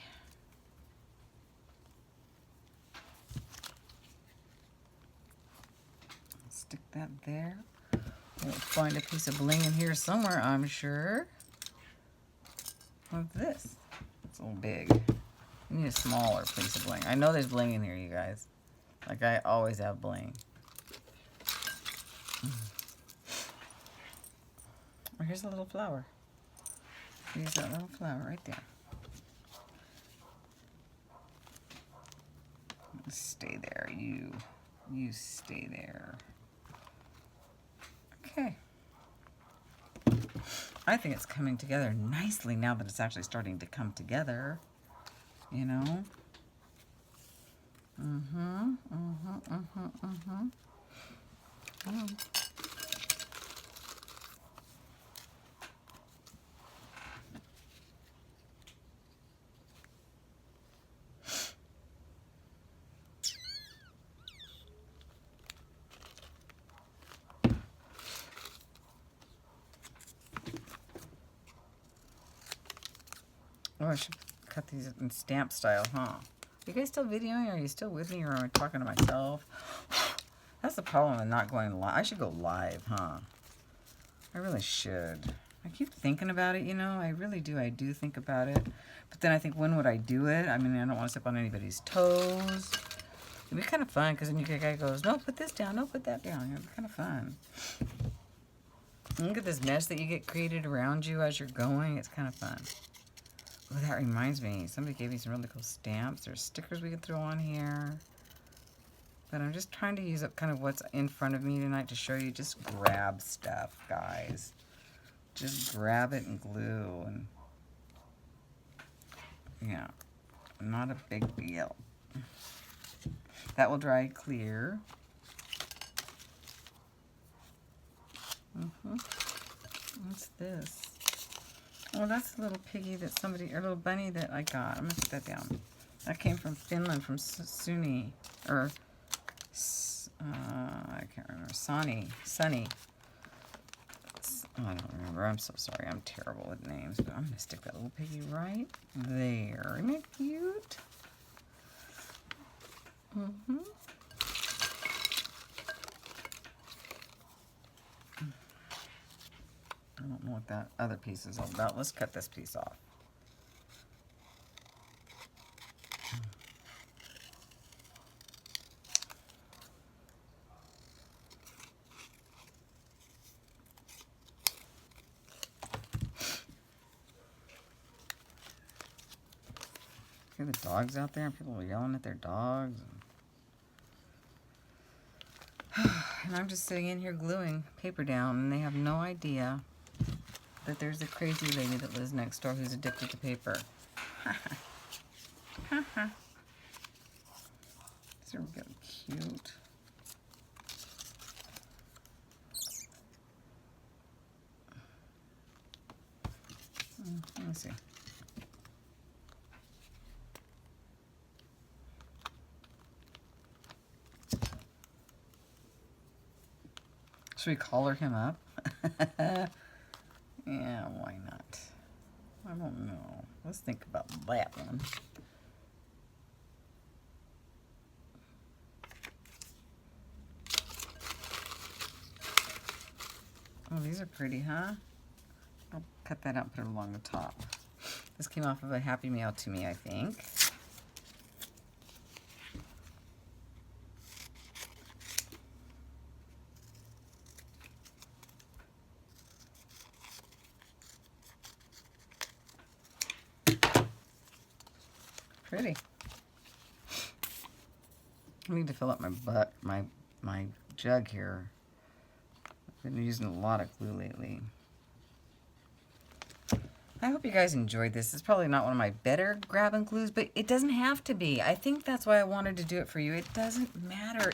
Stick that there. We'll find a piece of bling in here somewhere, I'm sure. What's this? It's a little big. I need a smaller piece of bling. I know there's bling in here, you guys. Like I always have bling. Oh, here's a little flower. Use that little flower right there. Stay there, you. You stay there. Okay. I think it's coming together nicely now that it's actually starting to come together. You know? Oh, I should cut these in stamp style, huh? Are you guys still videoing, or are you still with me, or am I talking to myself? That's the problem with not going live. I should go live, huh? I really should. I keep thinking about it, you know? I really do. I do think about it. But then I think, when would I do it? I mean, I don't want to step on anybody's toes. It'd be kind of fun because then your guy goes, no, put this down, no, put that down. It'd be kind of fun. And look at this mess that you get created around you as you're going. It's kind of fun. Oh, that reminds me. Somebody gave me some really cool stamps. There's stickers we can throw on here. But I'm just trying to use up kind of what's in front of me tonight to show you. Just grab stuff, guys. Just grab it and glue. And yeah, not a big deal. That will dry clear. What's this? Oh, that's a little piggy that somebody, or a little bunny that I got. I'm going to put that down. That came from Finland, from Suni, or I can't remember, Sunny. Oh, I don't remember. I'm so sorry. I'm terrible with names, but I'm going to stick that little piggy right there. Isn't it cute? I don't know what that other piece is all about. Let's cut this piece off. See the dogs out there and people are yelling at their dogs. And I'm just sitting in here gluing paper down, and they have no idea that there's a crazy lady that lives next door who's addicted to paper. These are really cute. Let me see. Should we collar him up? Yeah, why not? I don't know. Let's think about that one. Oh, these are pretty, huh? I'll cut that out and put it along the top. This came off of a Happy Mail to me, I think. Pretty. I need to fill up my jug here. I've been using a lot of glue lately. I hope you guys enjoyed this. It's probably not one of my better grab and glues, but it doesn't have to be. I think that's why I wanted to do it for you. It doesn't matter.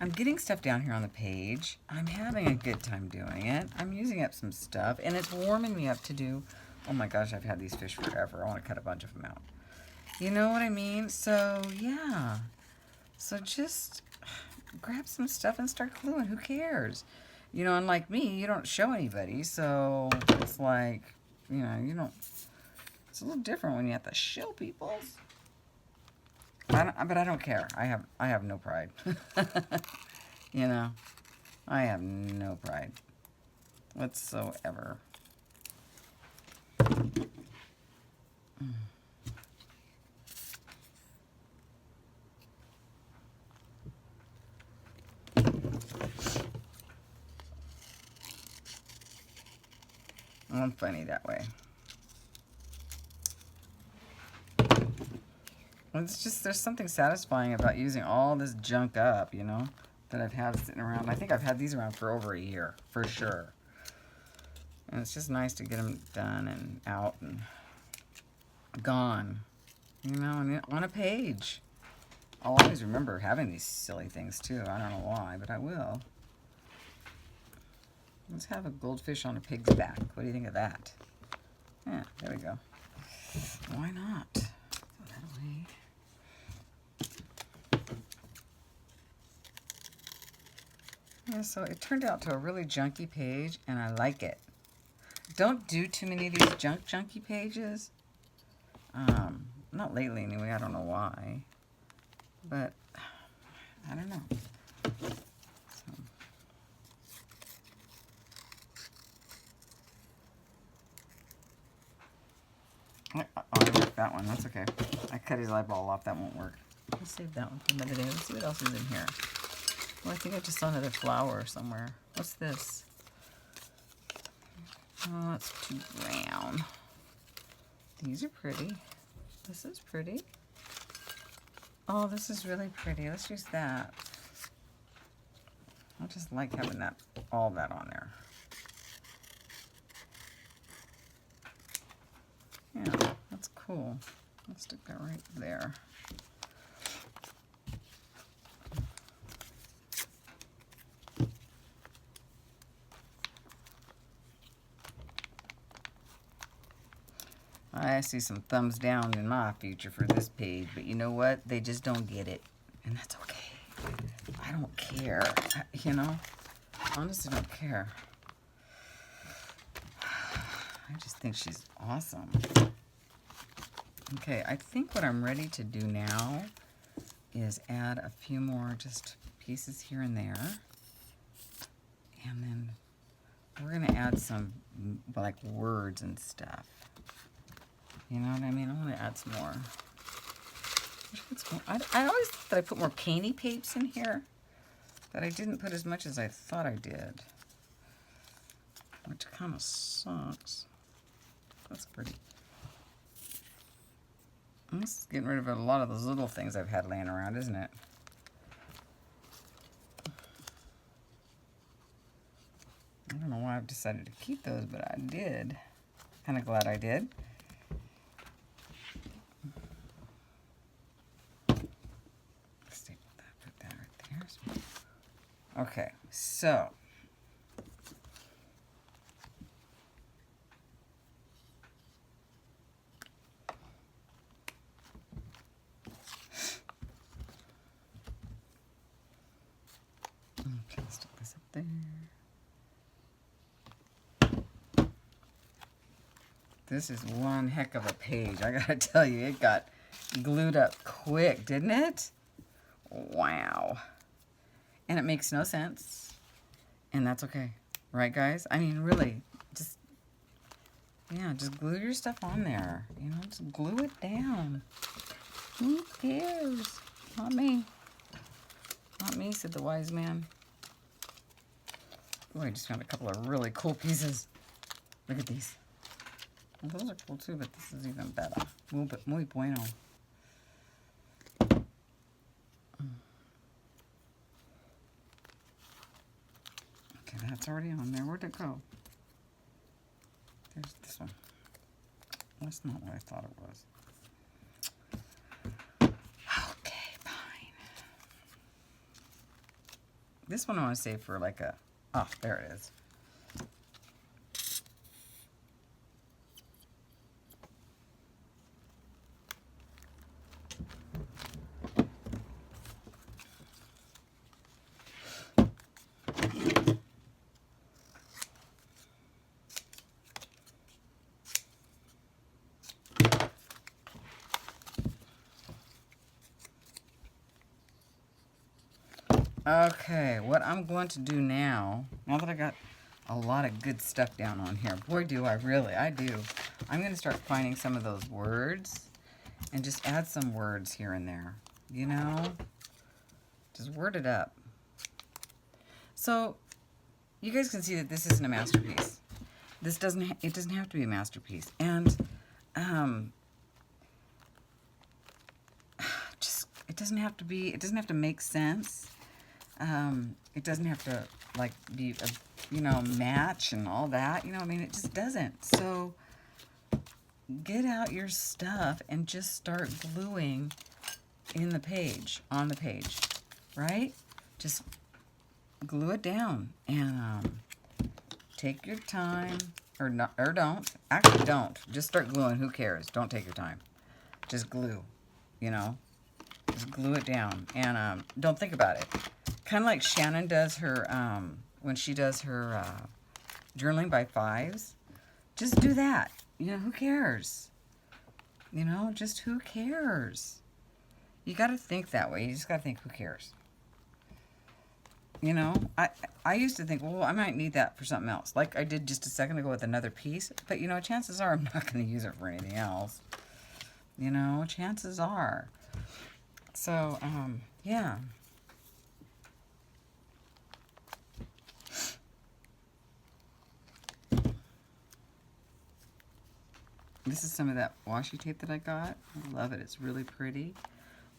I'm getting stuff down here on the page. I'm having a good time doing it. I'm using up some stuff, and it's warming me up to do. Oh my gosh, I've had these fish forever. I want to cut a bunch of them out. You know what I mean? So, yeah. So just grab some stuff and start gluing. Who cares? You know, unlike me, you don't show anybody. So, it's like, you know, you don't... It's a little different when you have to show people. But I don't care. I have no pride. You know? I have no pride. Whatsoever. I'm funny that way. It's just, there's something satisfying about using all this junk up, you know, that I've had sitting around. I think I've had these around for over a year, for sure. And it's just nice to get them done and out and gone, you know, and on a page. I'll always remember having these silly things too. I don't know why, but I will. Let's have a goldfish on a pig's back. What do you think of that? Yeah, there we go. Why not? Throw that away. Yeah, so it turned out to a really junky page, and I like it. Don't do too many of these junky pages. Not lately anyway, I don't know why. But, I don't know. Oh, I ripped that one. That's okay. I cut his eyeball off. That won't work. Let's save that one for another day. Let's see what else is in here. Oh, I think I just saw another flower somewhere. What's this? Oh, it's too brown. These are pretty. This is pretty. Oh, this is really pretty. Let's use that. I just like having that, all that on there. Yeah, that's cool. Let's stick that right there. I see some thumbs down in my future for this page, but you know what? They just don't get it, and that's okay. I don't care, you know? Honestly, don't care. I just think she's awesome. Okay, I think what I'm ready to do now is add a few more just pieces here and there. And then we're gonna add some like words and stuff. You know what I mean? I want to add some more. I always thought that I put more painty papes in here, but I didn't put as much as I thought I did, which kind of sucks. That's pretty. This is getting rid of a lot of those little things I've had laying around, isn't it? I don't know why I've decided to keep those, but I did. Kind of glad I did. Okay, so okay, stick this up there. This is one heck of a page. I gotta tell you, it got glued up quick, didn't it? Wow. And it makes no sense. And that's okay. Right, guys? I mean, really, just, yeah, just glue your stuff on there. You know, just glue it down. Who cares? Not me. Not me, said the wise man. Oh, I just found a couple of really cool pieces. Look at these. Well, those are cool too, but this is even better. Muy bueno. That's already on there. Where'd it go? There's this one. That's not what I thought it was. Okay, fine. This one I want to save for like a... Oh, there it is. Okay, what I'm going to do now that I got a lot of good stuff down on here, boy do I really, I do. I'm going to start finding some of those words and just add some words here and there, you know? Just word it up. So, you guys can see that this isn't a masterpiece. This doesn't, it doesn't have to be a masterpiece. And, just, it doesn't have to make sense. It doesn't have to, like, be, you know, match and all that. You know, I mean, it just doesn't. So, get out your stuff and just start gluing in the page, on the page, right? Just glue it down and take your time, or not, or don't. Actually, don't. Just start gluing. Who cares? Don't take your time. Just glue, you know? Just glue it down and don't think about it. Kind of like Shannon does her, when she does her journaling by fives. Just do that. You know, who cares? You know, just who cares? You got to think that way. You just got to think, who cares? You know, I used to think, well, I might need that for something else. Like I did just a second ago with another piece. But, you know, chances are I'm not going to use it for anything else. You know, chances are. So, yeah. This is some of that washi tape that I got. I love it. It's really pretty.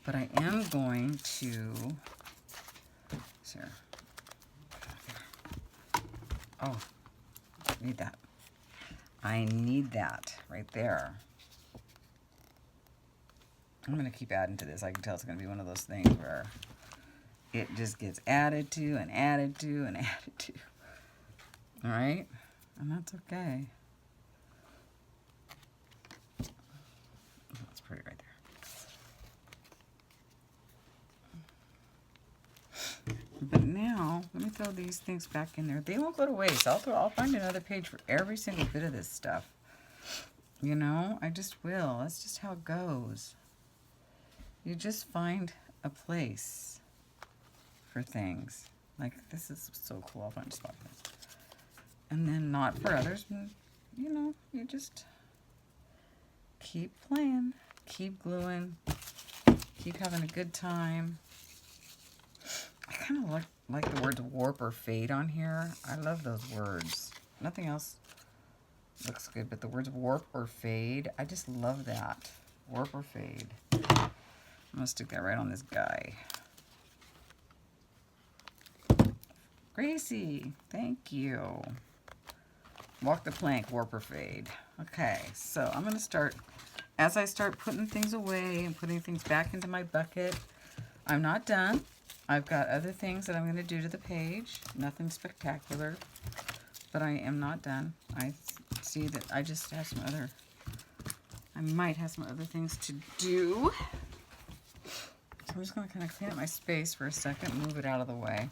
But I am going to... Here. Oh, need that. I need that right there. I'm going to keep adding to this. I can tell it's going to be one of those things where it just gets added to and added to and added to. All right? And that's okay. That's pretty right there. But now, let me throw these things back in there. They won't go to waste. I'll find another page for every single bit of this stuff. You know, I just will. That's just how it goes. You just find a place for things. Like, this is so cool. I'll find a spot for this. And then not for others. And, you know, you just keep playing. Keep gluing. Keep having a good time. I kind of like the words warp or fade on here. I love those words. Nothing else looks good, but the words warp or fade, I just love that. Warp or fade. I'm going to stick that right on this guy. Gracie, thank you. Walk the plank, warp or fade. Okay, so I'm going to start, as I start putting things away and putting things back into my bucket, I'm not done. I've got other things that I'm going to do to the page. Nothing spectacular, but I am not done. I see that I just have some other, I might have some other things to do. So I'm just going to kind of clean up my space for a second, move it out of the way.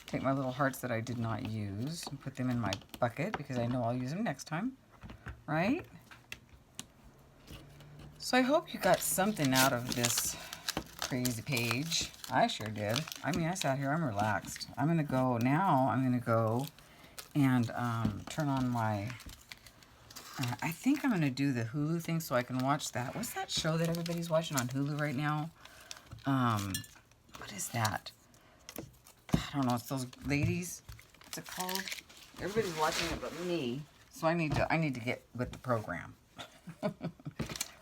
Take my little hearts that I did not use and put them in my bucket because I know I'll use them next time, right? So I hope you got something out of this crazy page. I sure did. I mean, I sat here, I'm relaxed. I'm going to go now, I'm going to go and turn on my, I think I'm going to do the Hulu thing so I can watch that. What's that show that everybody's watching on Hulu right now? What is that? I don't know, it's those ladies. What's it called? Everybody's watching it but me. So I need to get with the program.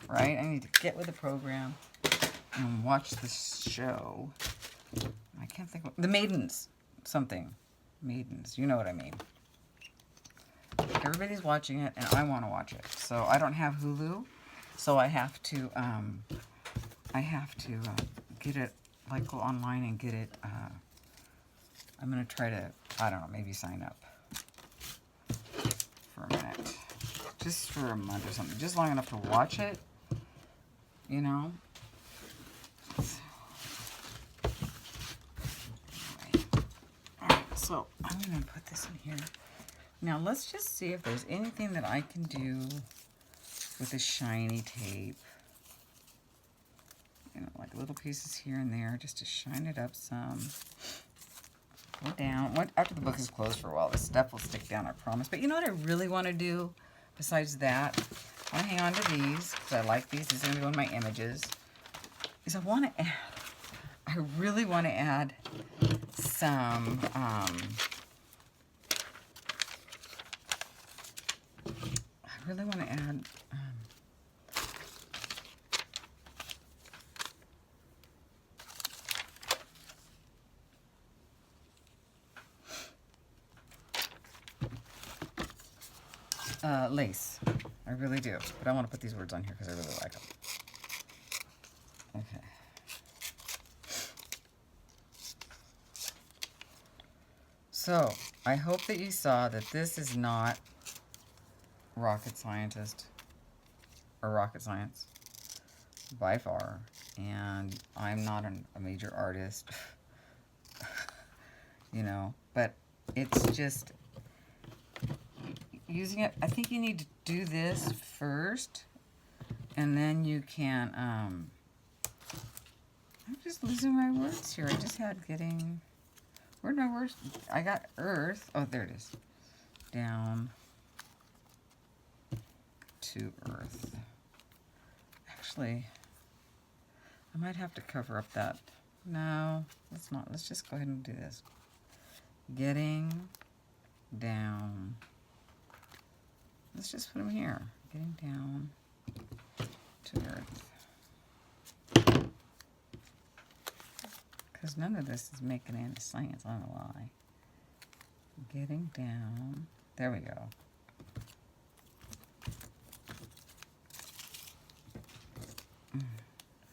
Right? I need to get with the program and watch this show. I can't think of the Maidens. Something. Maidens. You know what I mean. Everybody's watching it and I want to watch it. So I don't have Hulu. So I have to get it, like go online and get it. I'm going to try to, I don't know, maybe sign up for a minute. Just for a month or something. Just long enough to watch it, you know. Alright, so I'm going to put this in here. Now let's just see if there's anything that I can do with the shiny tape. You know, like little pieces here and there just to shine it up some. Go down. After the book is closed for a while, this stuff will stick down, I promise. But you know what I really want to do besides that? I want to hang on to these because I like these. These are going to go in my images. Is I really want to add some, I really want to add, lace. I really do. But I want to put these words on here because I really like them. Okay. So, I hope that you saw that this is not rocket scientist or rocket science by far. And I'm not a major artist, you know, but it's just using it. I think you need to do this first and then you can, I'm just losing my words here. I just had getting, where'd my words, I got earth, oh there it is, down to earth. Actually, I might have to cover up that. No, let's not. Let's just go ahead and do this. Getting down. Let's just put them here. Getting down to earth. Because none of this is making any sense. I don't know why. Getting down. There we go.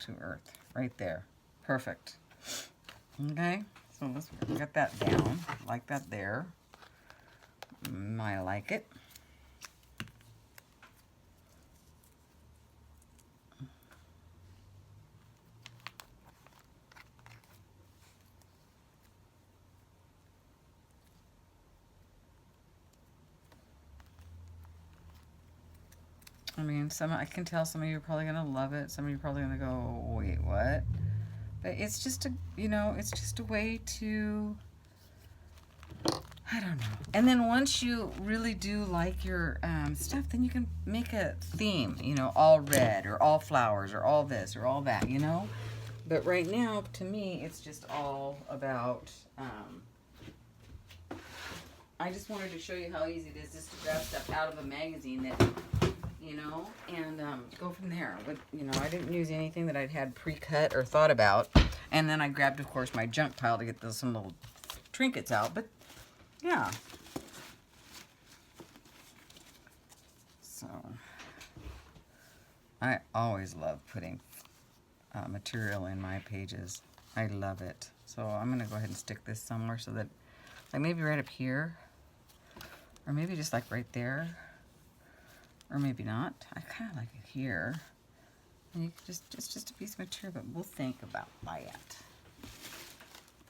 To earth. Right there. Perfect. Okay. So let's get that down. Like that there. I like it. I mean, I can tell some of you are probably going to love it. Some of you are probably going to go, wait, what? But it's just it's just a way to, I don't know. And then once you really do like your stuff, then you can make a theme, all red or all flowers or all this or all that, But right now, to me, it's just all about, I just wanted to show you how easy it is just to grab stuff out of a magazine that, and go from there. With, I didn't use anything that I'd had pre-cut or thought about. And then I grabbed, of course, my junk pile to get some little trinkets out. But, yeah. So, I always love putting material in my pages. I love it. So, I'm going to go ahead and stick this somewhere so that, like maybe right up here. Or maybe just like right there. Or maybe not. I kind of like it here. And you can it's just a piece of material, but we'll think about that.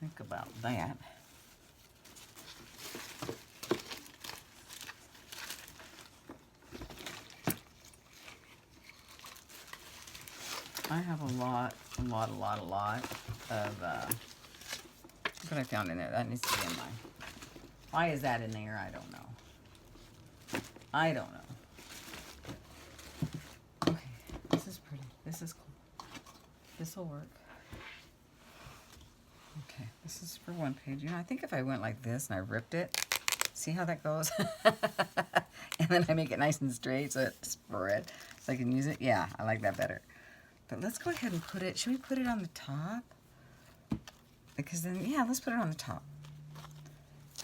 Think about that. I have a lot of, what I found in there. That needs to be in mine. Why is that in there? I don't know. I don't know. This is pretty. This is cool. This will work. Okay, this is for one page. I think if I went like this and I ripped it, see how that goes? And then I make it nice and straight so it's spread, so I can use it. Yeah, I like that better. But let's go ahead and put it, should we put it on the top? Because then, yeah, let's put it on the top.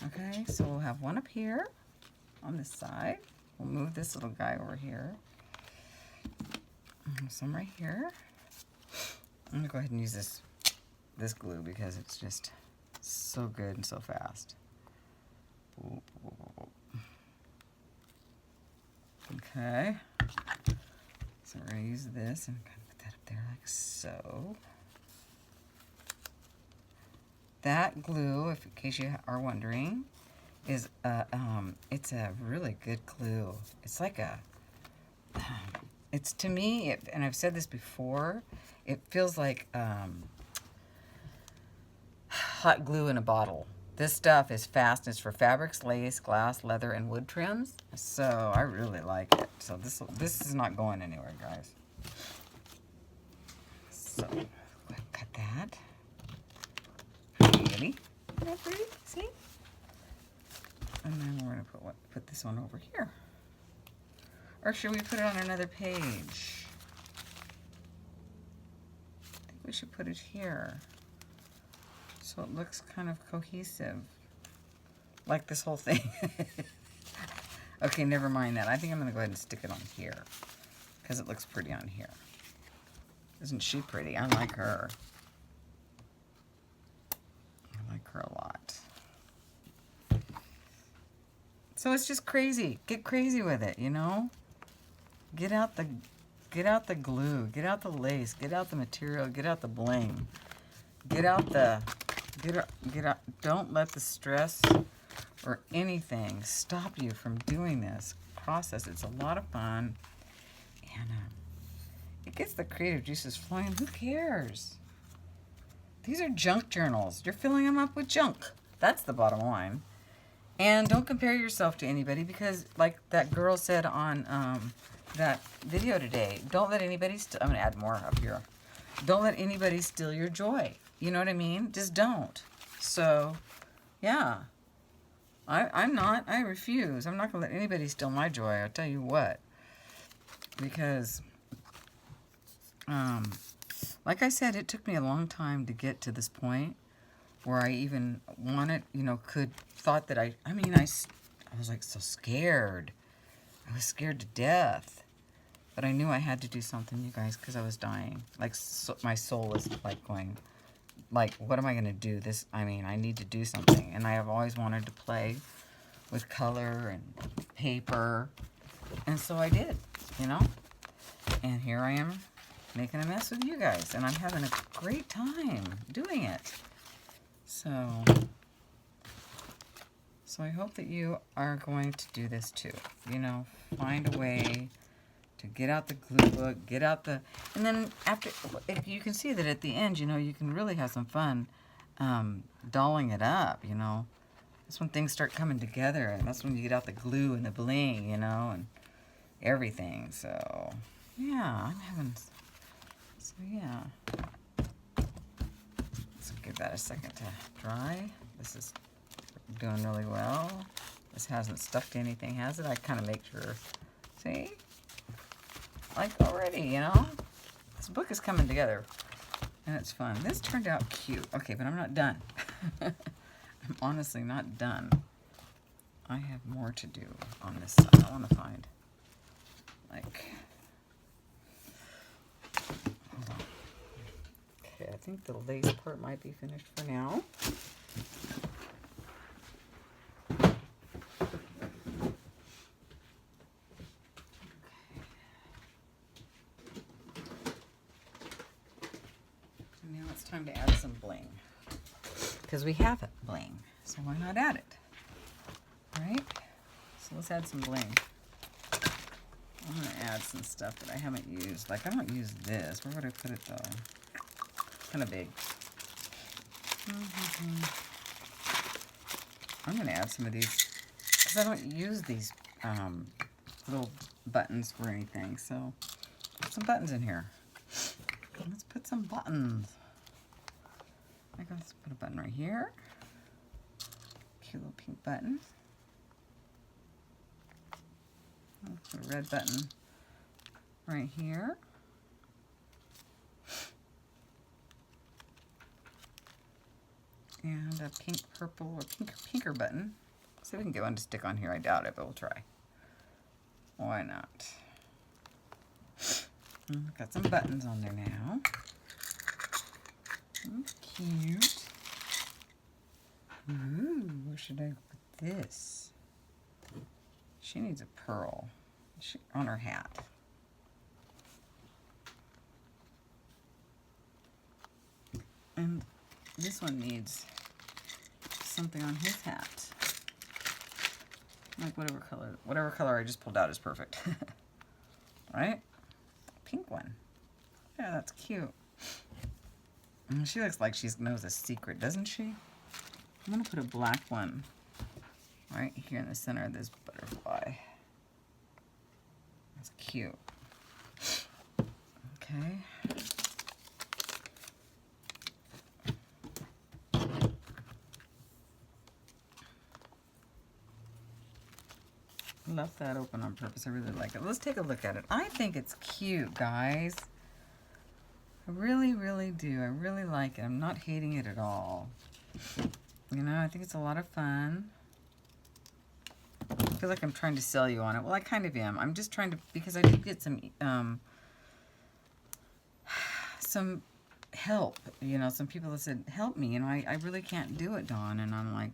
Okay, so we'll have one up here on this side. We'll move this little guy over here. Some right here. I'm gonna go ahead and use this glue because it's just so good and so fast. Okay. So we're gonna use this and kind of put that up there like so. That glue, if in case you are wondering, is it's a really good glue. It's like a it's, to me, and I've said this before, it feels like hot glue in a bottle. This stuff is fast. It's for fabrics, lace, glass, leather, and wood trims. So I really like it. So this is not going anywhere, guys. So go ahead and cut that. Pretty. Isn't that pretty? See? And then we're going to put this one over here. Or should we put it on another page? I think we should put it here. So it looks kind of cohesive. Like this whole thing. Okay, never mind that. I think I'm going to go ahead and stick it on here. Because it looks pretty on here. Isn't she pretty? I like her. I like her a lot. So it's just crazy. Get crazy with it, Get out the glue, get out the lace, get out the material, get out the bling. Get out, don't let the stress or anything stop you from doing this process. It's a lot of fun, and it gets the creative juices flowing. Who cares? These are junk journals. You're filling them up with junk. That's the bottom line. And don't compare yourself to anybody, because like that girl said on that video today, don't let anybody, I'm going to add more up here. don't let anybody steal your joy. You know what I mean? Just don't. So, yeah. I refuse. I'm not going to let anybody steal my joy. I'll tell you what. Because, like I said, it took me a long time to get to this point where I even wanted, thought that I was like so scared. I was scared to death. But I knew I had to do something, you guys, because I was dying. Like, so, my soul was like going, like, what am I going to do? I need to do something. And I have always wanted to play with color and paper. And so I did, And here I am making a mess with you guys. And I'm having a great time doing it. So I hope that you are going to do this too. Find a way to get out the glue book, and then after, you can see that at the end, you can really have some fun dolling it up, That's when things start coming together, and that's when you get out the glue and the bling, and everything. So, yeah, yeah. Let's give that a second to dry. This is doing really well. This hasn't stuck to anything, has it? I kind of make sure. See? Like already, This book is coming together. And it's fun. This turned out cute. Okay, but I'm not done. I'm honestly not done. I have more to do on this side. I want to find, hold on. Okay, I think the lace part might be finished for now. Time to add some bling, because we have bling, so why not add it, right? So let's add some bling. I'm going to add some stuff that I haven't used. Like, I don't use this. Where would I put it, though? Kind of big. I'm going to add some of these, because I don't use these little buttons for anything. So put some buttons in here. Let's put some buttons. Let's put a button right here. Cute little pink button. Let's put a red button right here. And a pink, purple, or pinker button. See if we can get one to stick on here. I doubt it, but we'll try. Why not? Got some buttons on there now. Cute. Ooh, where should I put this? She needs a pearl on her hat. And this one needs something on his hat. Like whatever color I just pulled out is perfect. Right? Pink one. Yeah, that's cute. She looks like she knows a secret, doesn't she? I'm going to put a black one right here in the center of this butterfly. That's cute. Okay. Left that open on purpose. I really like it. Let's take a look at it. I think it's cute, guys. I really, really do. I really like it. I'm not hating it at all. I think it's a lot of fun. I feel like I'm trying to sell you on it. Well, I kind of am. I'm just trying to, because I did get some help. Some people that said, help me. I really can't do it, Dawn. And I'm like,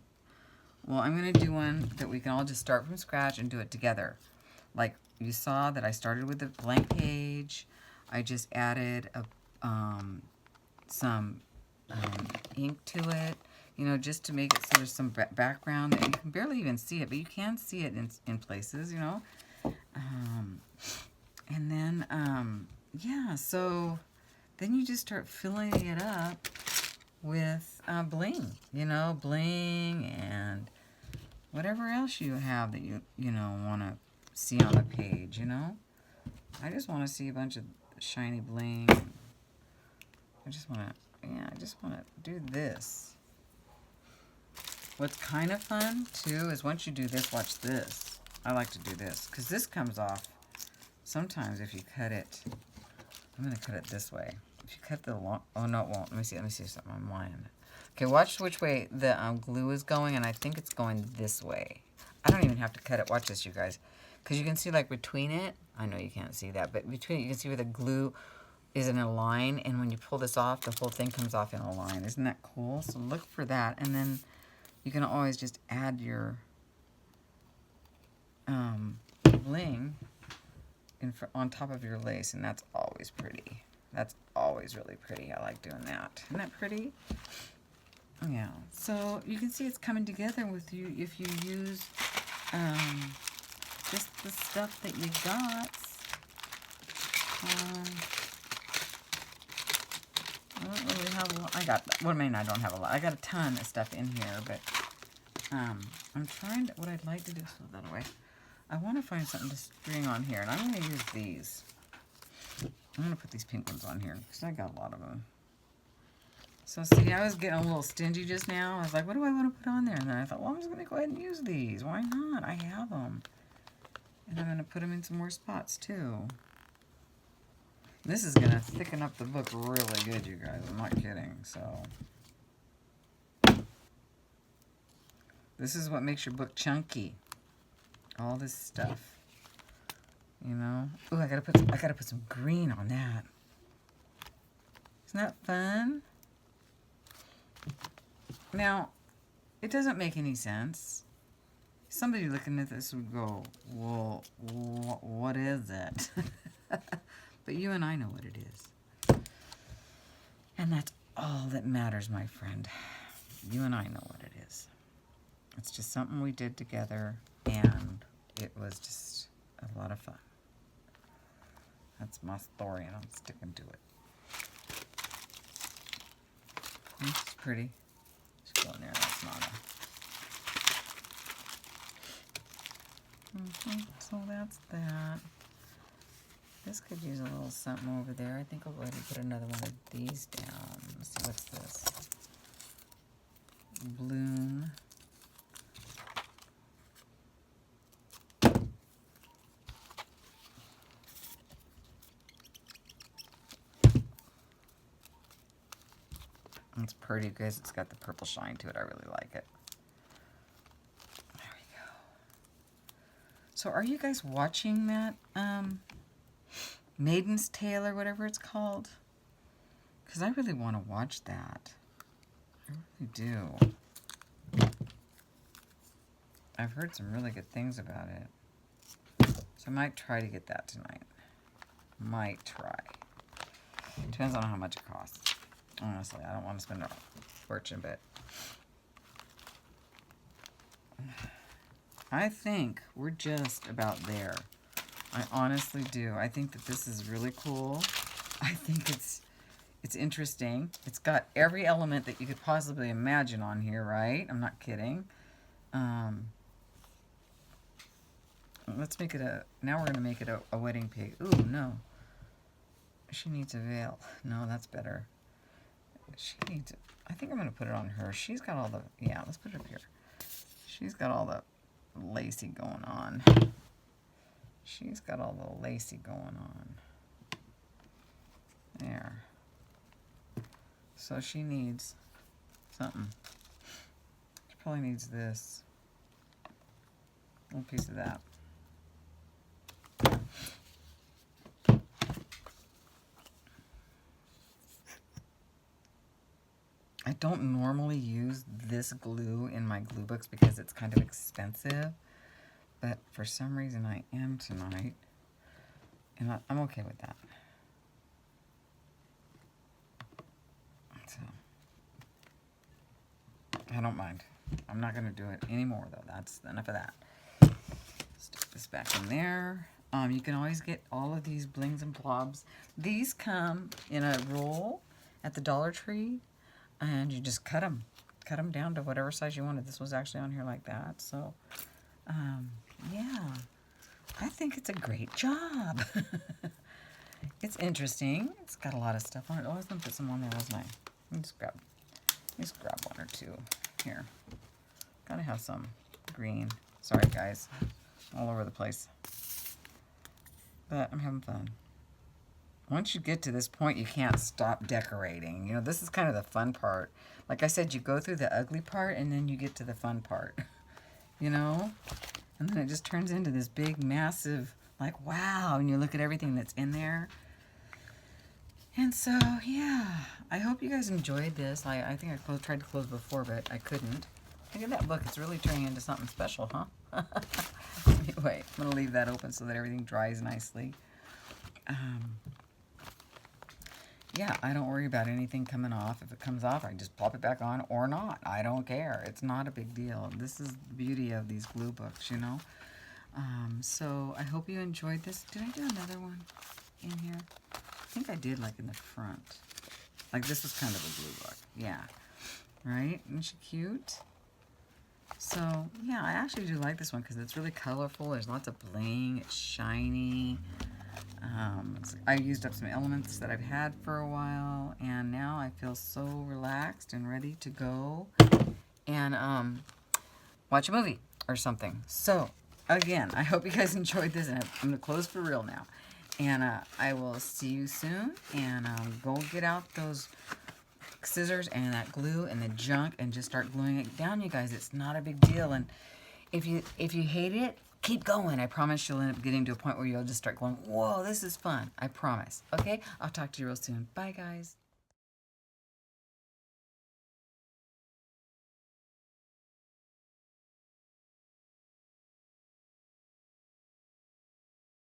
well, I'm going to do one that we can all just start from scratch and do it together. Like you saw that I started with a blank page. I just added some ink to it, just to make it so there's some background. And you can barely even see it, but you can see it in places, And then, yeah, so then you just start filling it up with bling, bling and whatever else you have that you want to see on the page, I just want to see a bunch of shiny bling. I just want to, yeah, I just want to do this. What's kind of fun, too, is once you do this, watch this. I like to do this, because this comes off sometimes if you cut it. I'm going to cut it this way. If you cut the long, oh, no, it won't. Let me see something. I'm lying. Okay, watch which way the glue is going, and I think it's going this way. I don't even have to cut it. Watch this, you guys. Because you can see, like, between it, I know you can't see that, but between it, you can see where the glue is in a line, and when you pull this off, the whole thing comes off in a line. Isn't that cool? So look for that, and then you can always just add your bling on top of your lace, and that's always pretty. That's always really pretty. I like doing that. Isn't that pretty? Yeah. So you can see it's coming together with you if you use just the stuff that you got. I don't really have a lot. Well, I mean, I don't have a lot. I got a ton of stuff in here, but I'm trying to, what I'd like to do is throw that away. I want to find something to string on here, and I'm going to use these. I'm going to put these pink ones on here, because I got a lot of them. So, see, I was getting a little stingy just now. I was like, what do I want to put on there? And then I thought, well, I'm just going to go ahead and use these. Why not? I have them. And I'm going to put them in some more spots, too. This is going to thicken up the book really good, you guys. I'm not kidding. So, this is what makes your book chunky. All this stuff. You know? Ooh, I gotta put some green on that. Isn't that fun? Now, it doesn't make any sense. Somebody looking at this would go, well, what is it? But you and I know what it is. And that's all that matters, my friend. You and I know what it is. It's just something we did together, and it was just a lot of fun. That's my story, and I'm sticking to it. It's pretty. Just go in there. That's not a... So that's that. This could use a little something over there. I think I'll go ahead and put another one of these down. Let's see, what's this? Bloom. It's pretty because it's got the purple shine to it. I really like it. There we go. So are you guys watching that Maiden's Tale or whatever it's called? Because I really want to watch that. I really do. I've heard some really good things about it. So I might try to get that tonight. Might try. Depends on how much it costs. Honestly, I don't want to spend a fortune, but I think we're just about there. I honestly do. I think that this is really cool. I think it's interesting. It's got every element that you could possibly imagine on here, right? I'm not kidding. Let's make it now we're going to make it a wedding pig. Ooh, no. She needs a veil. No, that's better. She needs it. I think I'm going to put it on her. She's got all the... Yeah, let's put it up here. She's got all the lacy going on. She's got all the lacy going on. There. So she needs something. She probably needs this. A little piece of that. I don't normally use this glue in my glue books because it's kind of expensive, but for some reason I am tonight, and I'm okay with that. So, I don't mind. I'm not going to do it anymore, though. That's enough of that. Stick this back in there. You can always get all of these blings and blobs. These come in a roll at the Dollar Tree. And you just cut them down to whatever size you wanted. This was actually on here like that. So, yeah, I think it's a great job. It's interesting. It's got a lot of stuff on it. Oh, I was going to put some on there, wasn't I? Let me just grab one or two. Here. Gotta have some green. Sorry, guys. All over the place. But I'm having fun. Once you get to this point, you can't stop decorating. You know, this is kind of the fun part. Like I said, you go through the ugly part, and then you get to the fun part. You know? And then it just turns into this big, massive, like, wow. And you look at everything that's in there. And so, yeah. I hope you guys enjoyed this. I think I tried to close before, but I couldn't. Look at that. Look, it's really turning into something special, huh? Anyway, I'm going to leave that open so that everything dries nicely. Yeah, I don't worry about anything coming off. If it comes off, I just pop it back on or not. I don't care. It's not a big deal. This is the beauty of these glue books, you know. So I hope you enjoyed this. Did I do another one in here? I think I did, like, in the front. Like, this was kind of a glue book. Yeah. Right? Isn't she cute? So, yeah, I actually do like this one because it's really colorful. There's lots of bling. It's shiny. I used up some elements that I've had for a while, and now I feel so relaxed and ready to go and watch a movie or something. So, again, I hope you guys enjoyed this, and I'm going to close for real now. And I will see you soon, and go get out those scissors and that glue and the junk and just start gluing it down, you guys. It's not a big deal, and if you hate it, keep going. I promise you'll end up getting to a point where you'll just start going, whoa, this is fun. I promise. Okay? I'll talk to you real soon. Bye, guys.